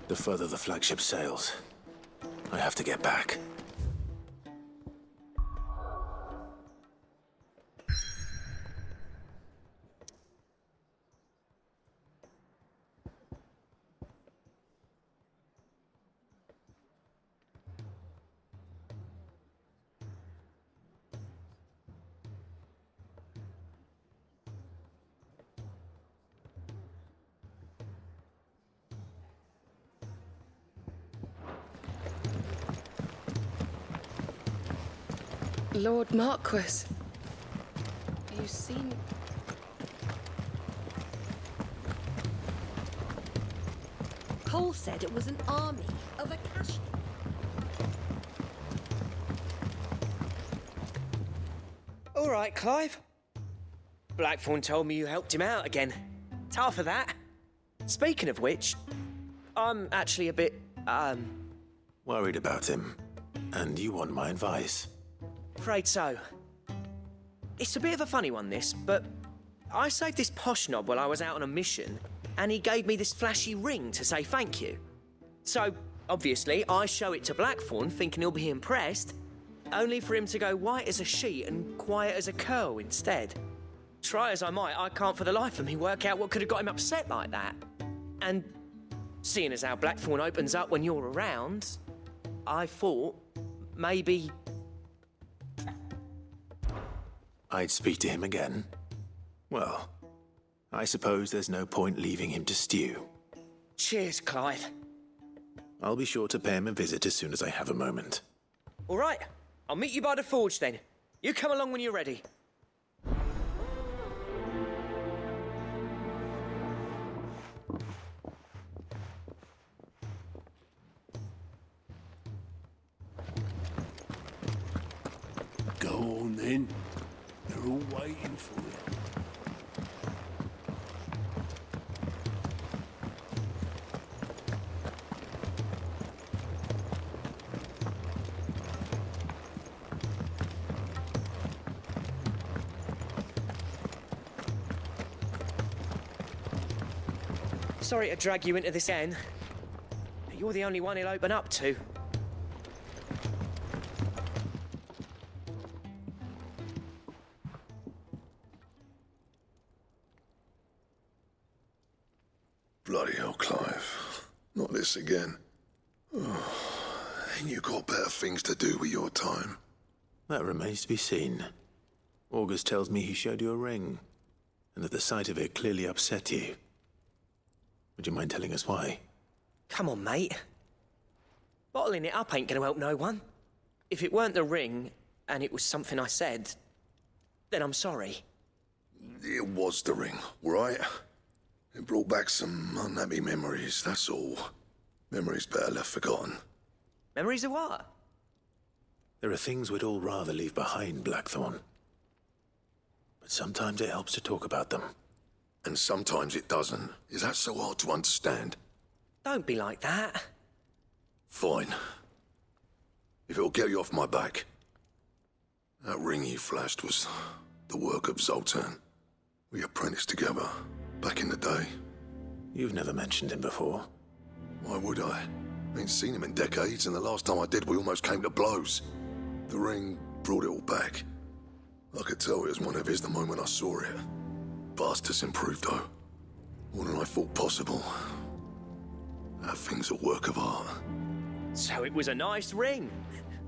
the further the flagship sails. I have to get back. Lord Marquis, you seem... Cole said it was an army of Akashi. All right, Clive. Blackthorn told me you helped him out again. It's half of that. Speaking of which, I'm actually a bit, Worried about him. And you want my advice? Afraid so. It's a bit of a funny one, this, but I saved this posh knob while I was out on a mission, and he gave me this flashy ring to say thank you. So, obviously, I show it to Blackthorn, thinking he'll be impressed, only for him to go white as a sheet and quiet as a curl instead. Try as I might, I can't for the life of me work out what could have got him upset like that. And seeing as how Blackthorn opens up when you're around, I thought maybe... I'd speak to him again. Well, I suppose there's no point leaving him to stew. Cheers, Clive. I'll be sure to pay him a visit as soon as I have a moment. All right, I'll meet you by the forge then. You come along when you're ready. Go on then. They're all waiting for you. Sorry to drag you into this again, but you're the only one he'll open up to. Bloody hell, Clive. Not this again. Oh, ain't you got better things to do with your time? That remains to be seen. August tells me he showed you a ring, and that the sight of it clearly upset you. Would you mind telling us why? Come on, mate. Bottling it up ain't gonna help no one. If it weren't the ring, and it was something I said, then I'm sorry. It was the ring, right? It brought back some unhappy memories, that's all. Memories better left forgotten. Memories of what? There are things we'd all rather leave behind, Blackthorn. But sometimes it helps to talk about them. And sometimes it doesn't. Is that so hard to understand? Don't be like that. Fine. If it'll get you off my back. That ring you flashed was the work of Zoltan. We apprenticed together, back in the day. You've never mentioned him before. Why would I? Ain't seen him in decades, and the last time I did, we almost came to blows. The ring brought it all back. I could tell it was one of his the moment I saw it. Vast improved, though. More than I thought possible. That thing's a work of art. So it was a nice ring.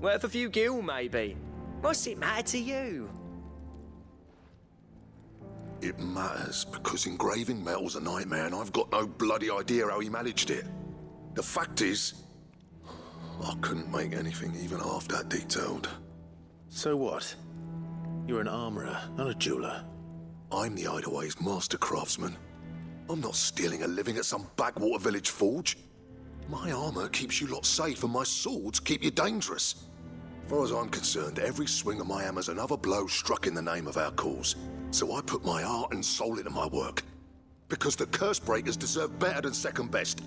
Worth a few gil, maybe. What's it matter to you? It matters because engraving metal's a nightmare and I've got no bloody idea how he managed it. The fact is, I couldn't make anything even half that detailed. So what? You're an armorer, not a jeweler. I'm the Hideaway's master craftsman. I'm not stealing a living at some backwater village forge. My armor keeps you lot safe and my swords keep you dangerous. As far as I'm concerned, every swing of my hammer's another blow struck in the name of our cause. So I put my heart and soul into my work. Because the curse breakers deserve better than second best.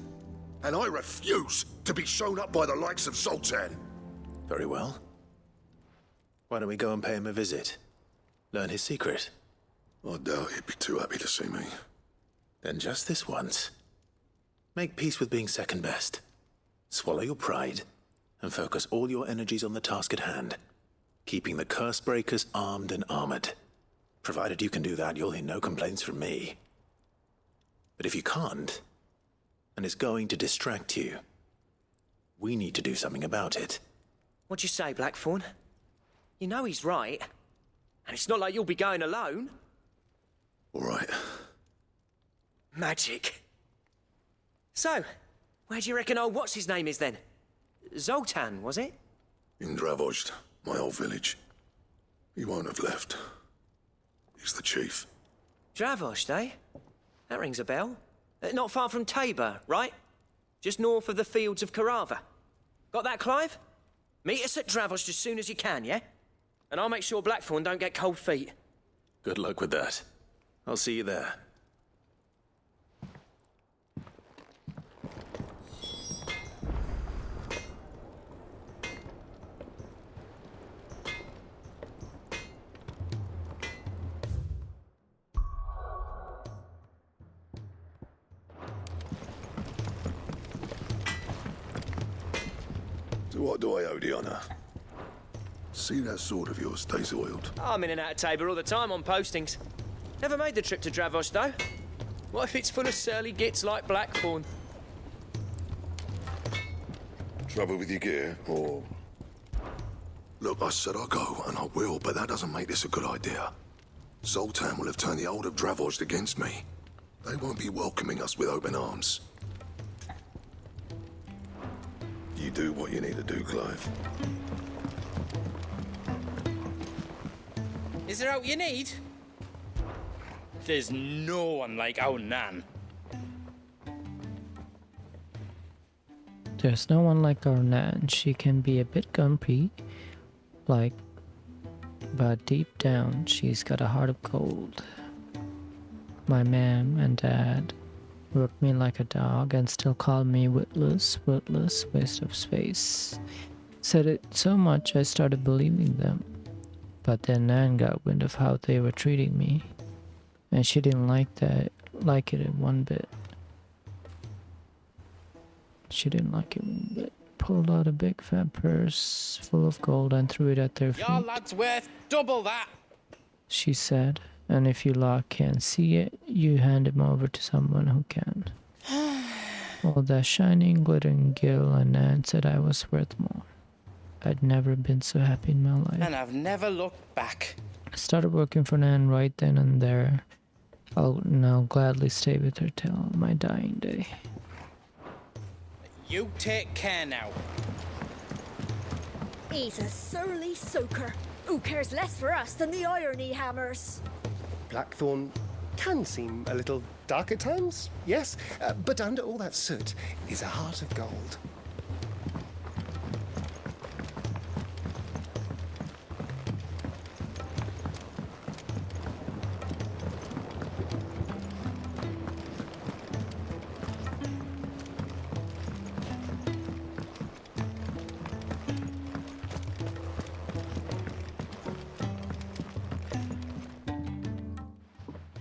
And I refuse to be shown up by the likes of Zoltan. Very well. Why don't we go and pay him a visit? Learn his secret. I doubt he'd be too happy to see me. Then just this once. Make peace with being second best. Swallow your pride and focus all your energies on the task at hand. Keeping the curse breakers armed and armored. Provided you can do that, you'll hear no complaints from me. But if you can't, and it's going to distract you, we need to do something about it. What'd you say, Blackthorn? You know he's right. And it's not like you'll be going alone. All right. Magic. So, where do you reckon old what's-his-name is then? Zoltan, was it? In Dravozd, my old village. He won't have left. He's the chief. Dravozd, eh? That rings a bell. Not far from Tabor, right? Just north of the fields of Carava. Got that, Clive? Meet us at Dravozd as soon as you can, yeah? And I'll make sure Blackthorn don't get cold feet. Good luck with that. I'll see you there. So what do I owe the honour? See that sword of yours stays oiled. I'm in and out of Tabor all the time on postings. Never made the trip to Dravozd, though. What if it's full of surly gits like Blackthorn? Trouble with your gear, or...? Look, I said I'll go, and I will, but that doesn't make this a good idea. Zoltan will have turned the old of Dravozd against me. They won't be welcoming us with open arms. You do what you need to do, Clive. Is there out you need? There's no one like our Nan. There's no one like our Nan. She can be a bit grumpy, but deep down, she's got a heart of gold. My ma'am and dad worked me like a dog and still called me witless, waste of space. Said it so much I started believing them. But then Nan got wind of how they were treating me, and she didn't like it in one bit. She didn't like it one bit. Pulled out a big fat purse full of gold and threw it at their feet. Your lad's worth double that. She said, and if you lot can't see it, you hand him over to someone who can. All that shining, glittering gil, and Nan said I was worth more. I'd never been so happy in my life. And I've never looked back. I started working for Nan right then and there. I'll gladly stay with her till my dying day. You take care now. He's a surly soaker. Who cares less for us than the irony hammers? Blackthorn can seem a little dark at times, yes, but under all that soot is a heart of gold.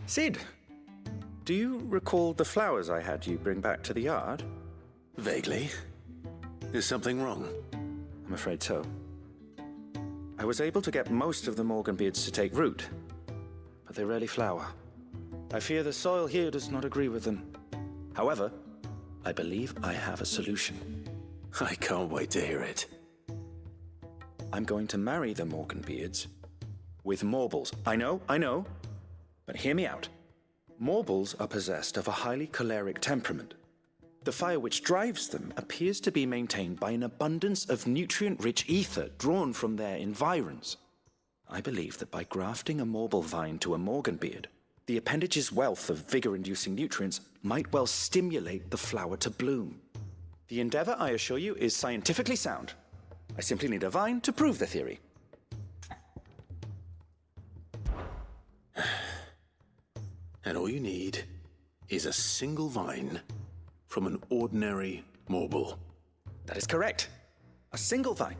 Sid, do you recall the flowers I had you bring back to the yard? Vaguely. Is something wrong? I'm afraid so. I was able to get most of the Morganbeards to take root, but they rarely flower. I fear the soil here does not agree with them. However, I believe I have a solution. I can't wait to hear it. I'm going to marry the Morganbeards with Morbles. I know, but hear me out. Morbles are possessed of a highly choleric temperament. The fire which drives them appears to be maintained by an abundance of nutrient-rich ether drawn from their environs. I believe that by grafting a Morble vine to a Morganbeard, the appendage's wealth of vigor-inducing nutrients might well stimulate the flower to bloom. The endeavor, I assure you, is scientifically sound. I simply need a vine to prove the theory. And all you need is a single vine from an ordinary Morble. That is correct. A single vine.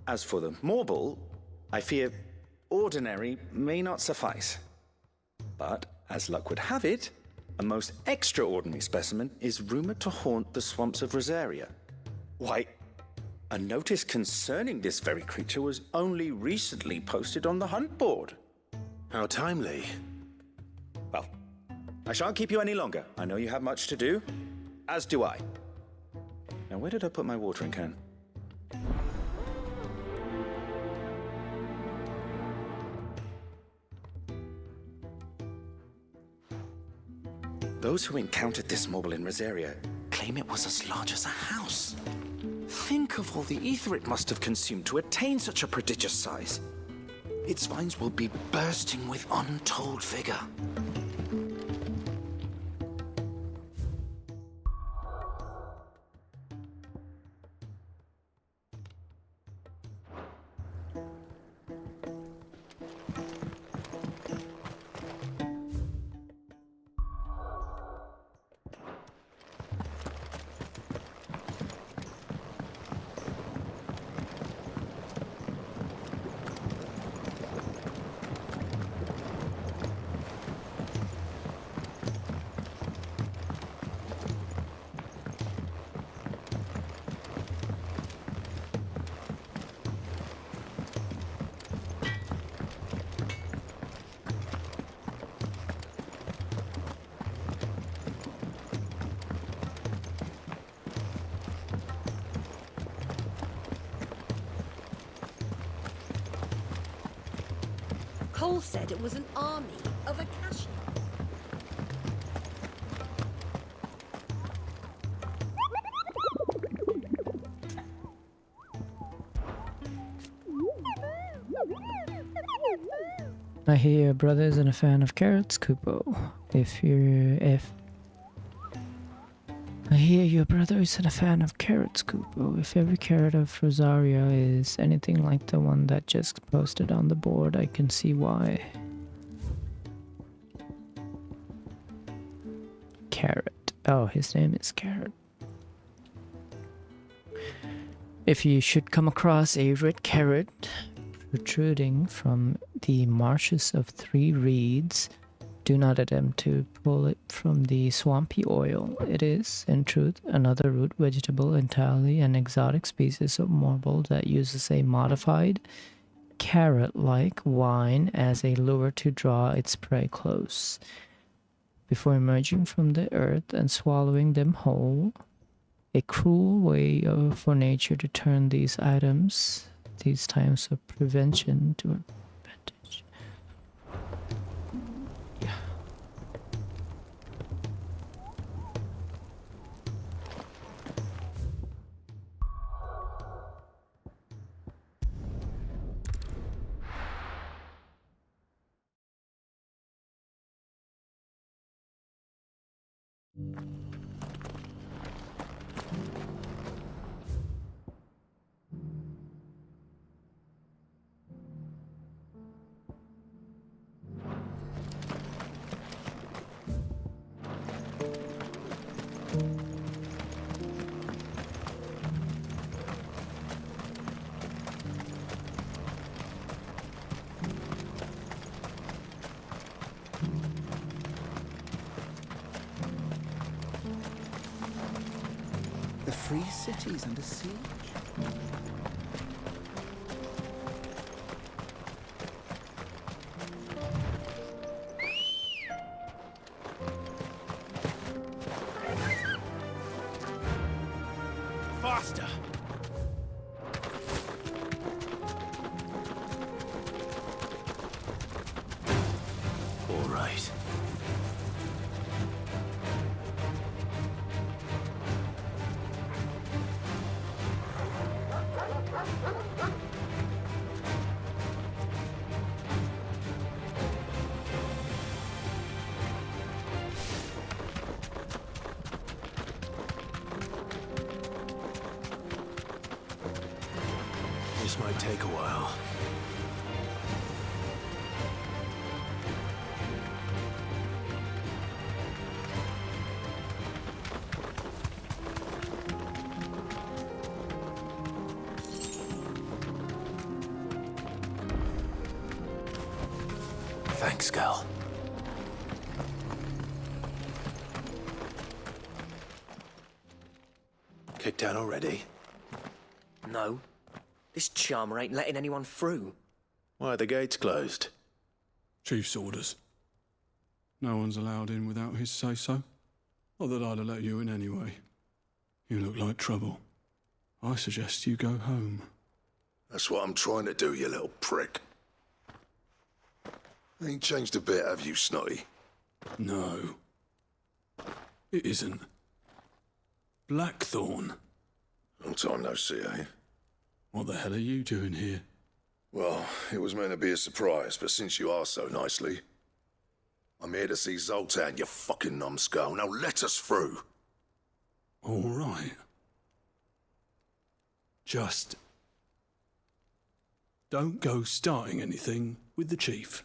As for the Morble, I fear ordinary may not suffice. But, as luck would have it, a most extraordinary specimen is rumored to haunt the swamps of Rosaria. Why, a notice concerning this very creature was only recently posted on the hunt board. How timely. Well, I shan't keep you any longer. I know you have much to do, as do I. Now, where did I put my watering can? Those who encountered this Morble in Rosaria claim it was as large as a house. Think of all the ether it must have consumed to attain such a prodigious size. Its vines will be bursting with untold vigor. Cole said it was an army of Acacia. I hear your brother isn't a fan of carrots, Kupo. I hear your brother isn't a fan of carrots, Kupo. If every carrot of Rosaria is anything like the one that just posted on the board, I can see why. Carrot. Oh, his name is Carrot. If you should come across a red carrot protruding from the marshes of 3 reeds, do not attempt to pull it from the swampy oil. It is, in truth, another root vegetable, entirely an exotic species of Morble that uses a modified carrot-like vine as a lure to draw its prey close. Before emerging from the earth and swallowing them whole, a cruel way for nature to turn these times of prevention to advantage. The free city's under siege. This might take a while. Thanks, Gal. Kicked out already? No. This charmer ain't letting anyone through. Why are the gates closed? Chief's orders. No one's allowed in without his say-so. Not that I'd have let you in anyway. You look like trouble. I suggest you go home. That's what I'm trying to do, you little prick. Ain't changed a bit, have you, Snotty? No. It isn't. Blackthorn. Long time no see, eh? What the hell are you doing here? Well, it was meant to be a surprise, but since you asked so nicely, I'm here to see Zoltan, you fucking numbskull. Now let us through. All right. Just don't go starting anything with the chief.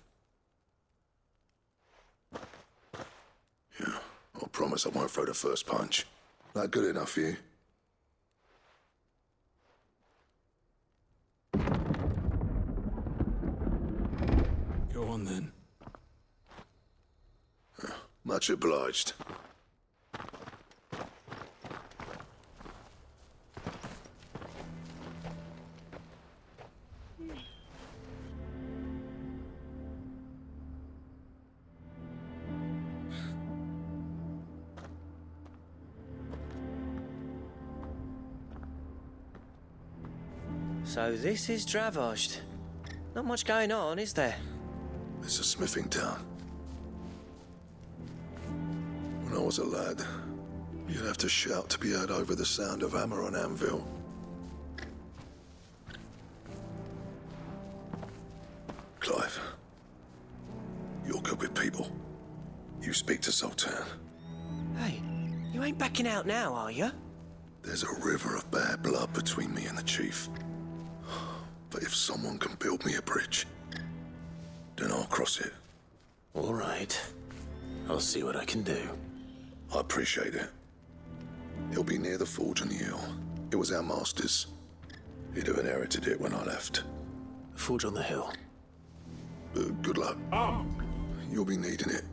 Yeah, I promise I won't throw the first punch. That good enough for you? Go on then. Much obliged. So this is Dravosht. Not much going on, is there? It's a smithing town. When I was a lad, you'd have to shout to be heard over the sound of hammer on anvil. Clive, you're good with people. You speak to Sultan. Hey, you ain't backing out now, are you? There's a river of bad blood between me and the chief. But if someone can build me a bridge, then I'll cross it. All right. I'll see what I can do. I appreciate it. It'll be near the forge on the hill. It was our master's. He'd have inherited it when I left. The forge on the hill. Good luck. You'll be needing it.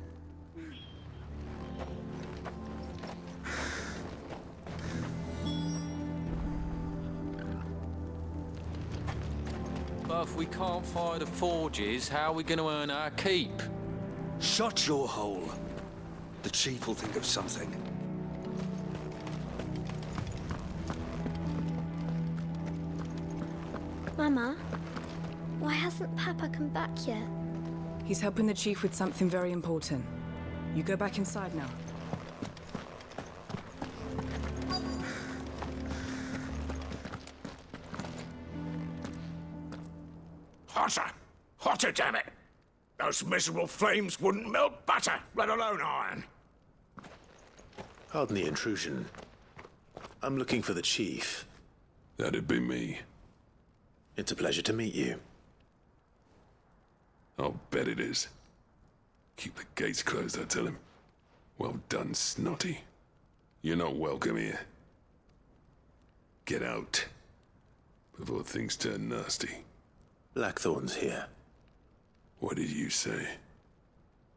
But if we can't fire the forges, how are we going to earn our keep? Shut your hole. The chief will think of something. Mama, why hasn't Papa come back yet? He's helping the chief with something very important. You go back inside now. Hotter! Hotter, damn it! Those miserable flames wouldn't melt butter, let alone iron. Pardon the intrusion. I'm looking for the chief. That'd be me. It's a pleasure to meet you. I'll bet it is. Keep the gates closed, I tell him. Well done, Snotty. You're not welcome here. Get out. Before things turn nasty. Blackthorn's here. What did you say?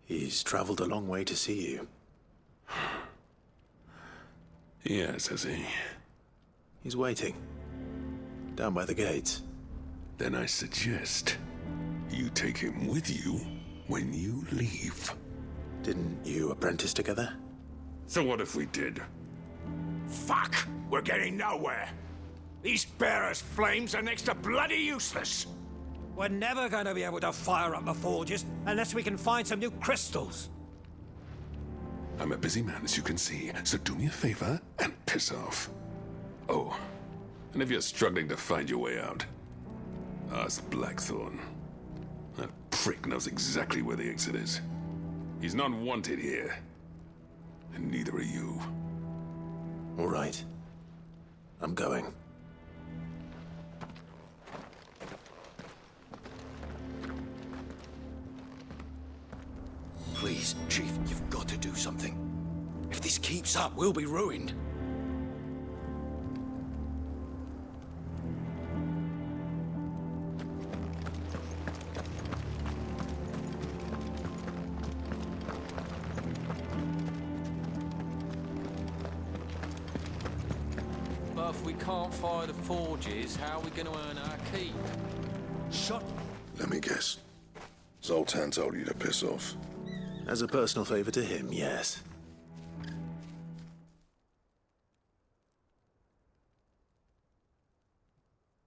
He's traveled a long way to see you. Yes, has he? He's waiting. Down by the gates. Then I suggest you take him with you when you leave. Didn't you apprentice together? So what if we did? Fuck! We're getting nowhere. These bearers' flames are next to bloody useless. We're never going to be able to fire up the forges unless we can find some new crystals. I'm a busy man, as you can see, so do me a favor and piss off. Oh, and if you're struggling to find your way out, ask Blackthorn. That prick knows exactly where the exit is. He's not wanted here. And neither are you. All right. I'm going. Please, Chief, you've got to do something. If this keeps up, we'll be ruined. But if we can't fire the forges, how are we going to earn our keep? Shut. Let me guess. Zoltan told you to piss off. As a personal favor to him, yes.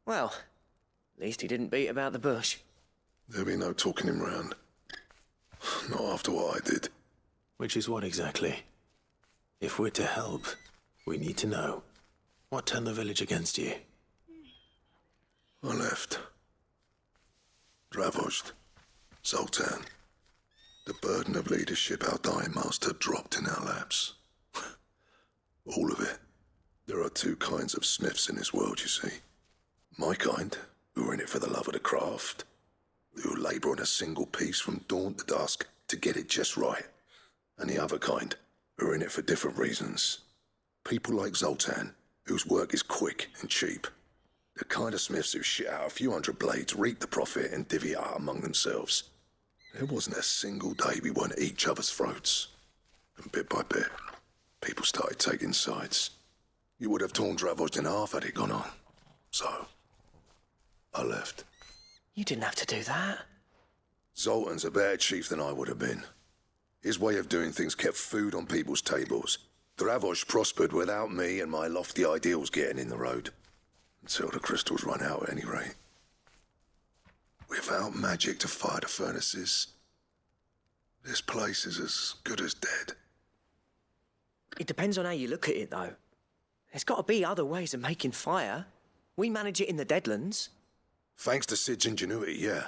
Well, at least he didn't beat about the bush. There'll be no talking him round. Not after what I did. Which is what exactly? If we're to help, we need to know. What turned the village against you? I left. Dravost. Zoltan. The burden of leadership our dying master dropped in our laps. All of it. There are two kinds of smiths in this world, you see. My kind, who are in it for the love of the craft, who labour on a single piece from dawn to dusk to get it just right. And the other kind, who are in it for different reasons. People like Zoltan, whose work is quick and cheap. The kind of smiths who shit out a few hundred blades, reap the profit, and divvy it out among themselves. There wasn't a single day we weren't at each other's throats. And bit by bit, people started taking sides. You would have torn Dravost in half had it gone on. So, I left. You didn't have to do that. Zoltan's a better chief than I would have been. His way of doing things kept food on people's tables. Dravost prospered without me and my lofty ideals getting in the road. Until the crystals run out, at any rate. Without magic to fire the furnaces, this place is as good as dead. It depends on how you look at it, though. There's got to be other ways of making fire. We manage it in the Deadlands. Thanks to Sid's ingenuity, yeah.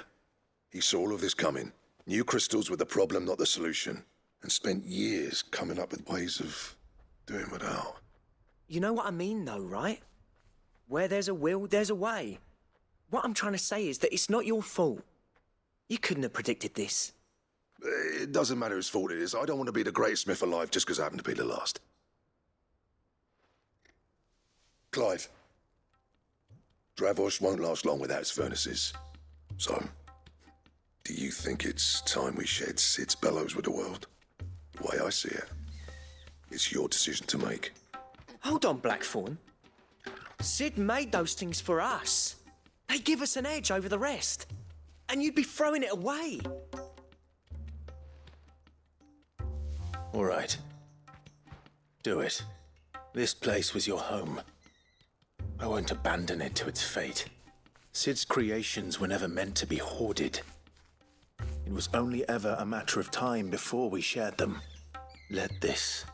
He saw all of this coming. Knew crystals were the problem, not the solution. And spent years coming up with ways of doing without. You know what I mean, though, right? Where there's a will, there's a way. What I'm trying to say is that it's not your fault. You couldn't have predicted this. It doesn't matter whose fault it is. I don't want to be the greatest smith alive just because I happen to be the last. Clive. Dravost won't last long without his furnaces. So, do you think it's time we shared Sid's bellows with the world? The way I see it, it's your decision to make. Hold on, Blackthorn. Sid made those things for us. They give us an edge over the rest. And you'd be throwing it away. All right. Do it. This place was your home. I won't abandon it to its fate. Sid's creations were never meant to be hoarded. It was only ever a matter of time before we shared them. Let this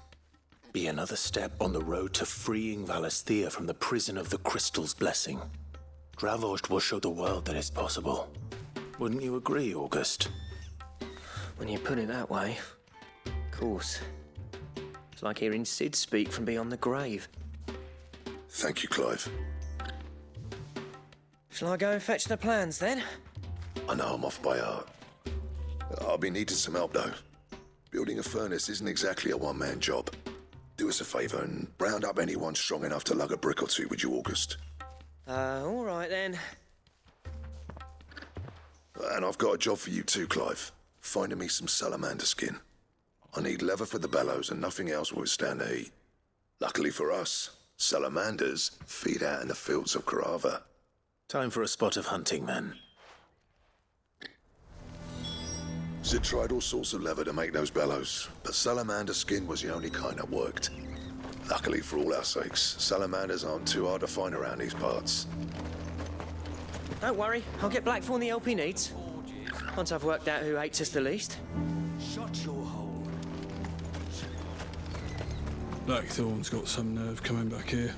be another step on the road to freeing Valisthea from the prison of the Crystal's blessing. Dravost will show the world that it's possible. Wouldn't you agree, August? When you put it that way, of course. It's like hearing Sid speak from beyond the grave. Thank you, Clive. Shall I go and fetch the plans, then? I know I'm off by heart. I'll be needing some help, though. Building a furnace isn't exactly a one-man job. Do us a favour and round up anyone strong enough to lug a brick or two, would you, August? All right, then. And I've got a job for you too, Clive. Finding me some salamander skin. I need leather for the bellows and nothing else will withstand the heat. Luckily for us, salamanders feed out in the fields of Carava. Time for a spot of hunting, then. Sid tried all sorts of leather to make those bellows, but salamander skin was the only kind that worked. Luckily for all our sakes, salamanders aren't too hard to find around these parts. Don't worry, I'll get Blackthorn the help he needs. Once I've worked out who hates us the least. Shut your hole. Blackthorn's got some nerve coming back here.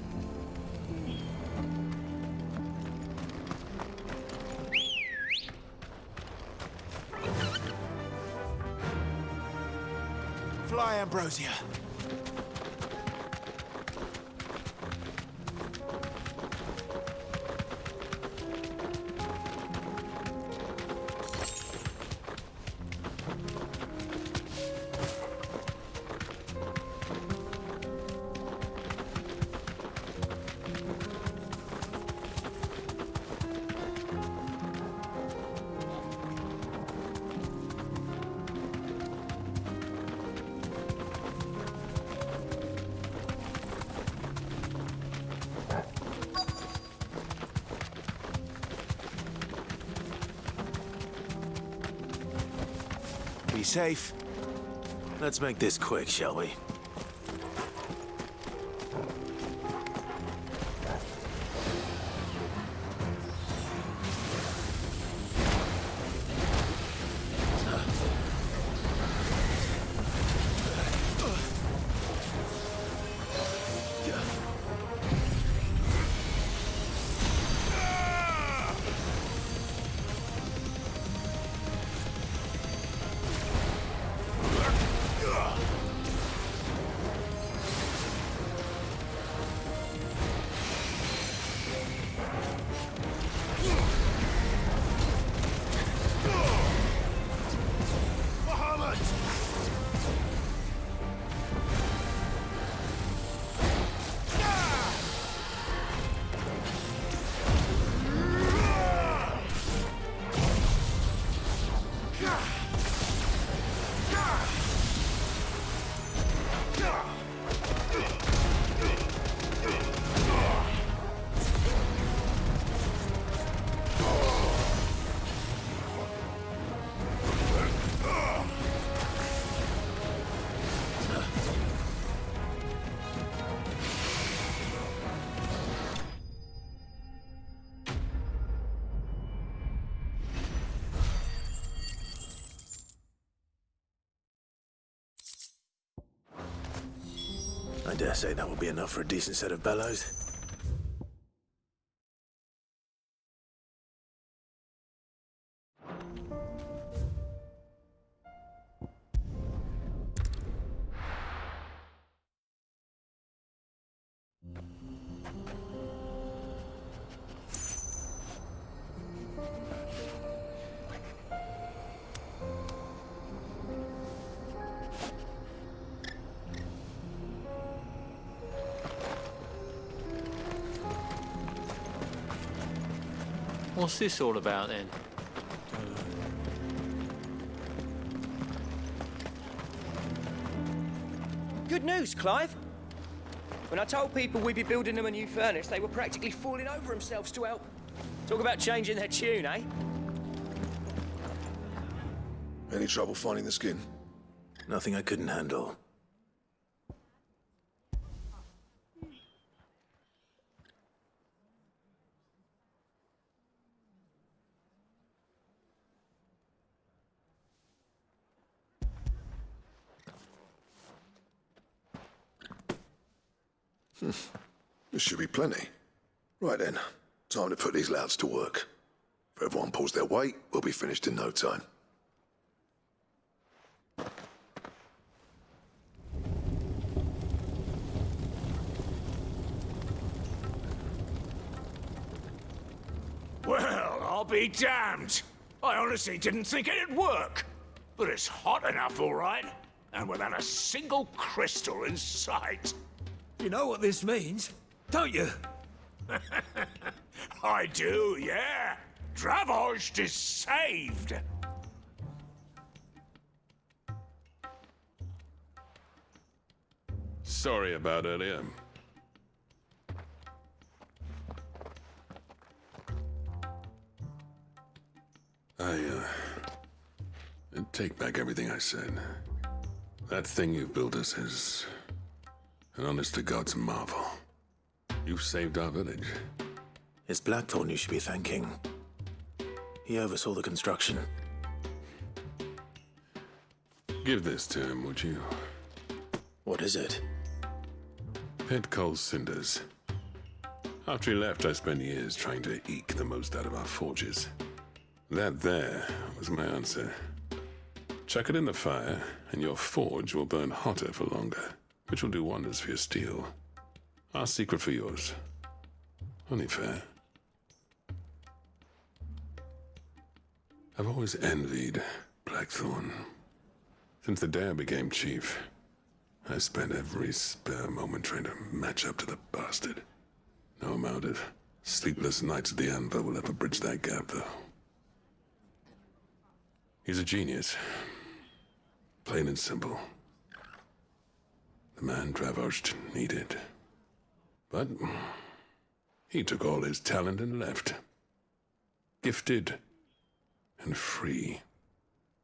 Fly, Ambrosia. Be safe. Let's make this quick, shall we? I dare say that will be enough for a decent set of bellows. What's this all about then? Good news, Clive. When I told people we'd be building them a new furnace, they were practically falling over themselves to help. Talk about changing their tune, eh? Any trouble finding the skin? Nothing I couldn't handle. This should be plenty. Right then, time to put these louts to work. If everyone pulls their weight, we'll be finished in no time. Well, I'll be damned. I honestly didn't think it'd work. But it's hot enough, all right. And without a single crystal in sight. You know what this means, don't you? I do, yeah. Dravost is saved. Sorry about earlier. I take back everything I said. That thing you built us is an honest-to-God's marvel. You saved our village. It's Blackthorn you should be thanking. He oversaw the construction. Give this to him, would you? What is it? Pit coal cinders. After he left, I spent years trying to eke the most out of our forges. That there was my answer. Chuck it in the fire, and your forge will burn hotter for longer, which will do wonders for your steel. Our secret for yours. Only fair. I've always envied Blackthorn. Since the day I became chief, I spent every spare moment trying to match up to the bastard. No amount of sleepless nights at the anvil will ever bridge that gap, though. He's a genius. Plain and simple. The man Dravost needed. But he took all his talent and left. Gifted and free.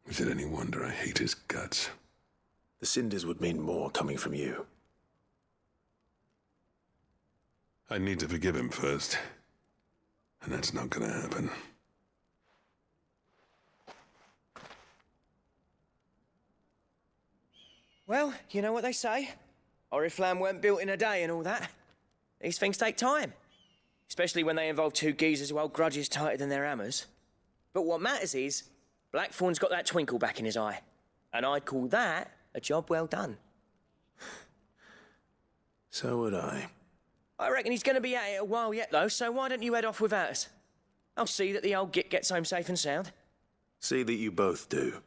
Is it any wonder I hate his guts? The cinders would mean more coming from you. I need to forgive him first. And that's not gonna happen. Well, you know what they say. Oriflamme weren't built in a day and all that. These things take time. Especially when they involve two geezers who hold grudges tighter than their hammers. But what matters is, Blackthorn's got that twinkle back in his eye. And I'd call that a job well done. So would I. I reckon he's going to be at it a while yet, though, so why don't you head off without us? I'll see that the old git gets home safe and sound. See that you both do.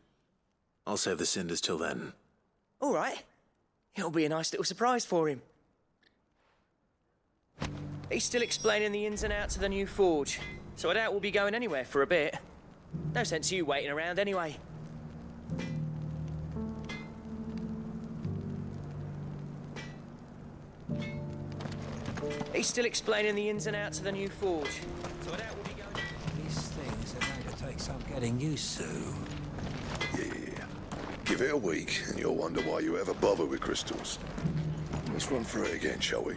I'll save the cinders till then. All right. It'll be a nice little surprise for him. He's still explaining the ins and outs of the new forge, so I doubt we'll be going anywhere for a bit. No sense you waiting around anyway. He's still explaining the ins and outs of the new forge, so I doubt we'll be going... These things are going to take some getting used to. Yeah. Give it a week, and you'll wonder why you ever bother with crystals. Let's run through it again, shall we?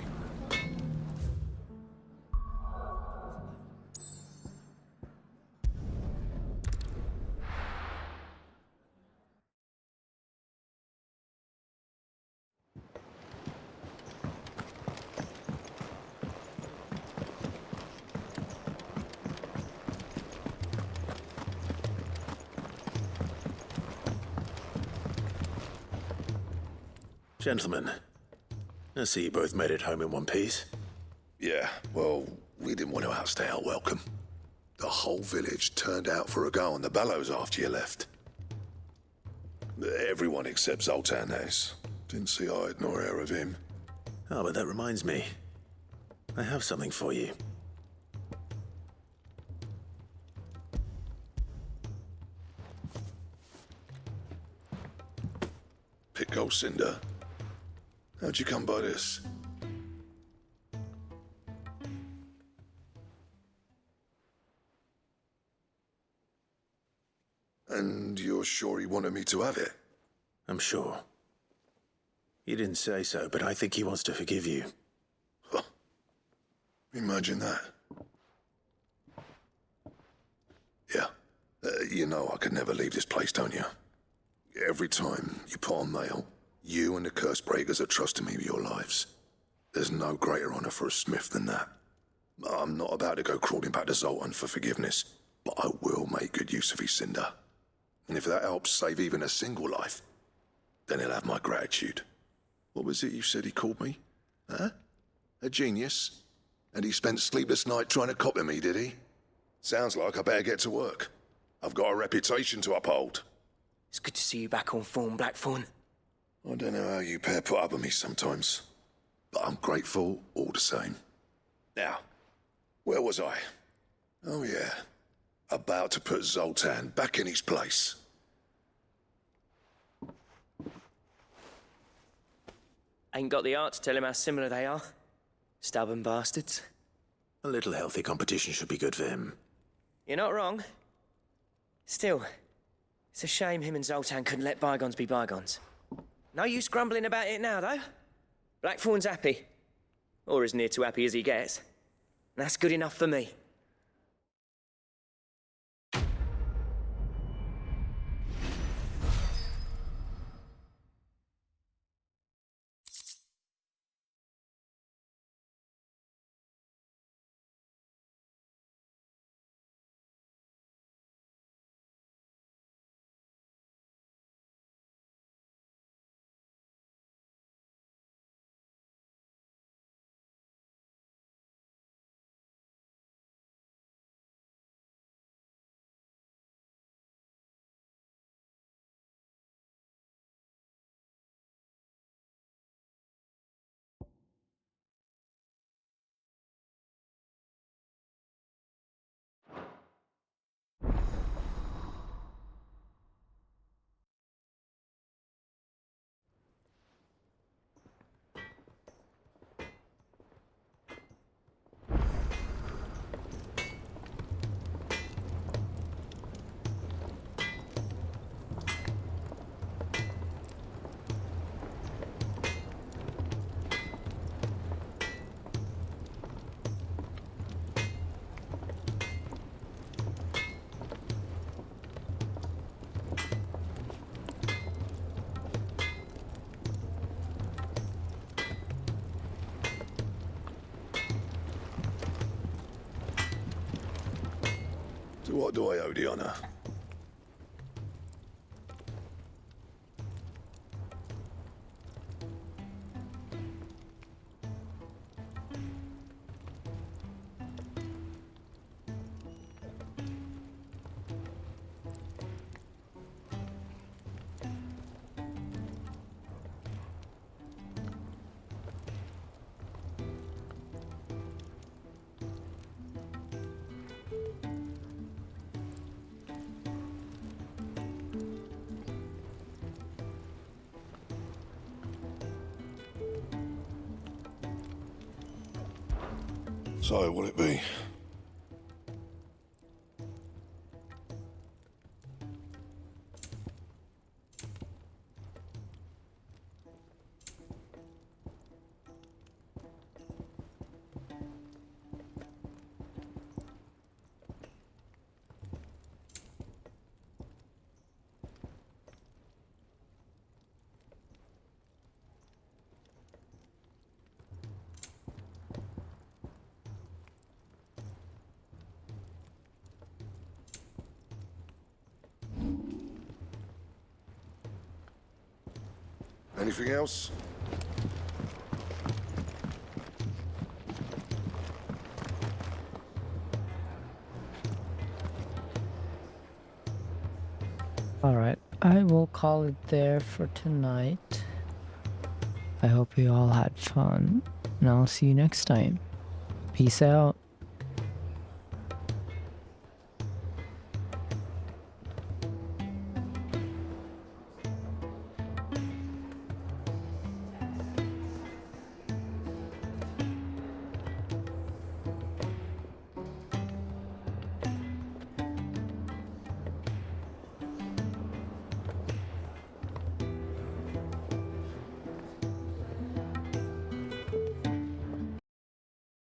Gentlemen, I see you both made it home in one piece. Yeah, well, we didn't want to outstay our welcome. The whole village turned out for a go on the bellows after you left. Everyone except Zoltan has. Didn't see hide nor hair of him. Oh, but that reminds me. I have something for you. Pico Cinder. How'd you come by this? And you're sure he wanted me to have it? I'm sure. You didn't say so, but I think he wants to forgive you. Huh. Imagine that. Yeah. You know I could never leave this place, don't you? Every time you put on mail, you and the curse breakers are trusting me with your lives. There's no greater honor for a smith than that. I'm not about to go crawling back to Zoltan for forgiveness, but I will make good use of his cinder. And if that helps save even a single life, then he'll have my gratitude. What was it you said he called me? Huh? A genius? And he spent sleepless night trying to copy me, did he? Sounds like I better get to work. I've got a reputation to uphold. It's good to see you back on form, Blackthorn. I don't know how you pair put up with me sometimes, but I'm grateful all the same. Now, where was I? Oh yeah, about to put Zoltan back in his place. Ain't got the art to tell him how similar they are. Stubborn bastards. A little healthy competition should be good for him. You're not wrong. Still, it's a shame him and Zoltan couldn't let bygones be bygones. No use grumbling about it now, though. Blackthorn's happy. Or as near to happy as he gets. And that's good enough for me. To what do I owe the honor? So, will it be? Anything else? Alright, I will call it there for tonight. I hope you all had fun, and I'll see you next time. Peace out.